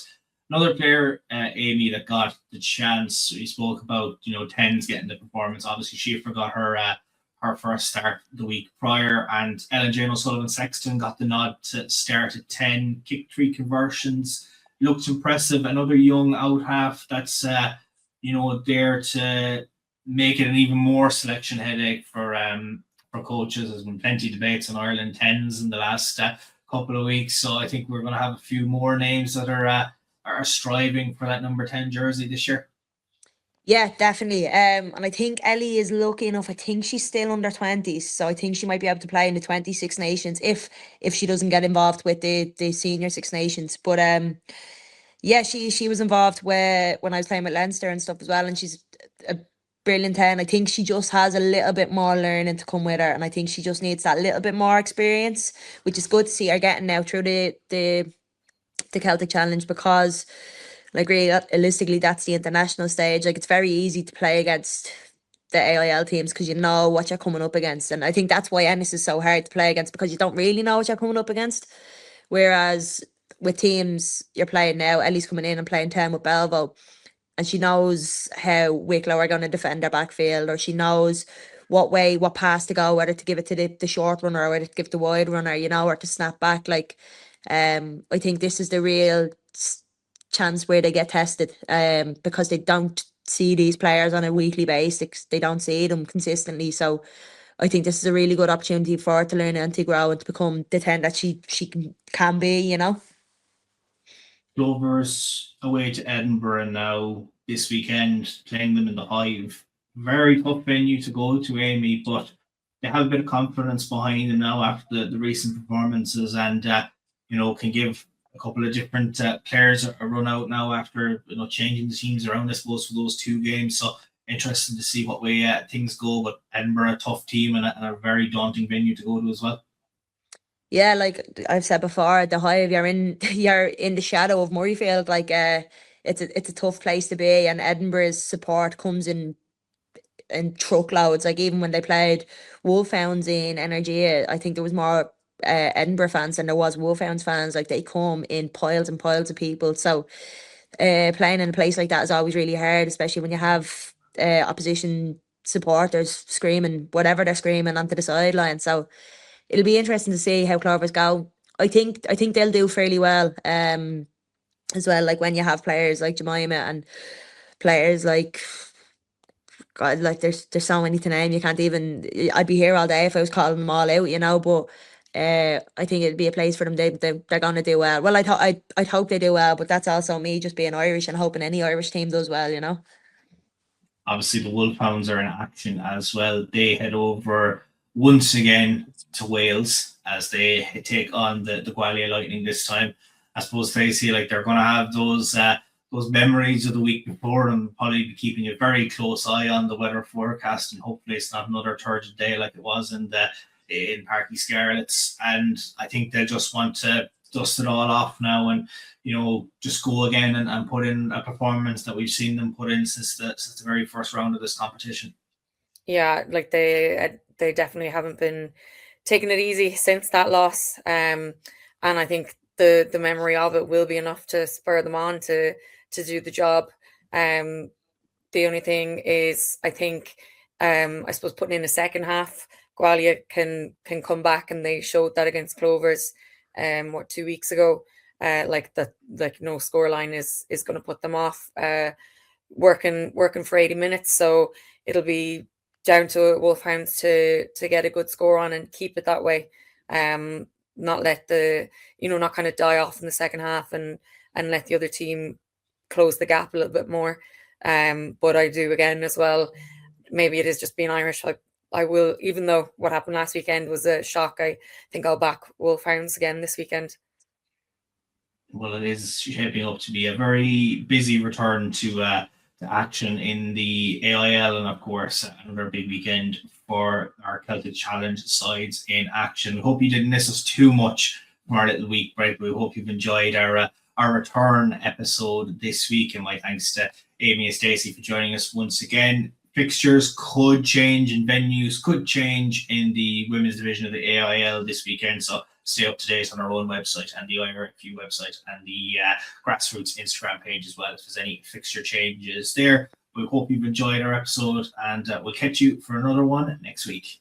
another player, Aimee, that got the chance, we spoke about, Tens getting the performance. Obviously, she forgot her first start the week prior, and Ellen Jane O'Sullivan Sexton got the nod to start at 10, kick 3 conversions. Looked impressive. Another young out half that's there to make it an even more selection headache for coaches. There's been plenty of debates on Ireland 10s in the last couple of weeks, so I think we're going to have a few more names that are striving for that number 10 jersey this year. Yeah, definitely. And I think Ellie is lucky enough. I think she's still under 20s, so I think she might be able to play in the 26 Nations if she doesn't get involved with the senior Six Nations. But yeah, she was involved when I was playing with Leinster and stuff as well, and she's a brilliant 10. I think she just has a little bit more learning to come with her, and I think she just needs that little bit more experience, which is good to see her getting now through the Celtic Challenge, because like really realistically that's the international stage. Like it's very easy to play against the AIL teams because you know what you're coming up against, and I think that's why Ennis is so hard to play against, because you don't really know what you're coming up against. Whereas with teams you're playing now, Ellie's coming in and playing 10 with Belvo, and she knows how Wicklow are going to defend their backfield, or she knows what pass to go, whether to give it to the short runner or whether to give the wide runner, or to snap back. Like, I think this is the real chance where they get tested, because they don't see these players on a weekly basis. They don't see them consistently. So I think this is a really good opportunity for her to learn and to grow and to become the 10 that she can be. Rovers away to Edinburgh now this weekend, playing them in the Hive. Very tough venue to go to, Aimee, but they have a bit of confidence behind them now after the recent performances, and can give a couple of different players a run out now after changing the teams around, I suppose, for those two games. So interesting to see what way things go. But Edinburgh, a tough team and a very daunting venue to go to as well. Yeah, like I've said before, the Hive, you're in the shadow of Murrayfield. Like, it's a tough place to be, and Edinburgh's support comes in truckloads. Like even when they played Wolfhounds in Energia, I think there was more Edinburgh fans than there was Wolfhounds fans. Like they come in piles and piles of people. So playing in a place like that is always really hard, especially when you have opposition supporters screaming whatever they're screaming onto the sideline. So it'll be interesting to see how Clovers go. I think they'll do fairly well. As well, like when you have players like Jemima and players like God, like there's so many to name. You can't even. I'd be here all day if I was calling them all out. But I think it'd be a place for them. They're gonna do well. Well, I'd hope they do well, but that's also me just being Irish and hoping any Irish team does well. Obviously, the Wolfhounds are in action as well. They head over once again to Wales as they take on the Gwalia Lightning this time. I suppose, Stacey, like they're going to have those memories of the week before and probably be keeping a very close eye on the weather forecast, and hopefully it's not another turgid day like it was in Parky Scarlets. And I think they just want to dust it all off now and just go again and put in a performance that we've seen them put in since the very first round of this competition. Yeah, like they definitely haven't been taking it easy since that loss. And I think the memory of it will be enough to spur them on to do the job. The only thing is, I think, I suppose putting in a second half, Gwalia can come back, and they showed that against Clovers, 2 weeks ago. No scoreline is going to put them off working for 80 minutes. So it'll be down to Wolfhounds to get a good score on and keep it that way. Not let not kind of die off in the second half and let the other team close the gap a little bit more. But I do again as well. Maybe it is just being Irish. I will, even though what happened last weekend was a shock, I think I'll back Wolfhounds again this weekend. Well, it is shaping up to be a very busy return to action in the AIL, and of course another big weekend for our Celtic Challenge sides in action. We hope you didn't miss us too much from our little week break, but we hope you've enjoyed our return episode this week. And my thanks to Aimee and Stacey for joining us once again. Fixtures could change and venues could change in the women's division of the AIL this weekend, so stay up to date on our own website and the IRFU website and the Grassroots Instagram page as well if there's any fixture changes there. We hope you've enjoyed our episode, and we'll catch you for another one next week.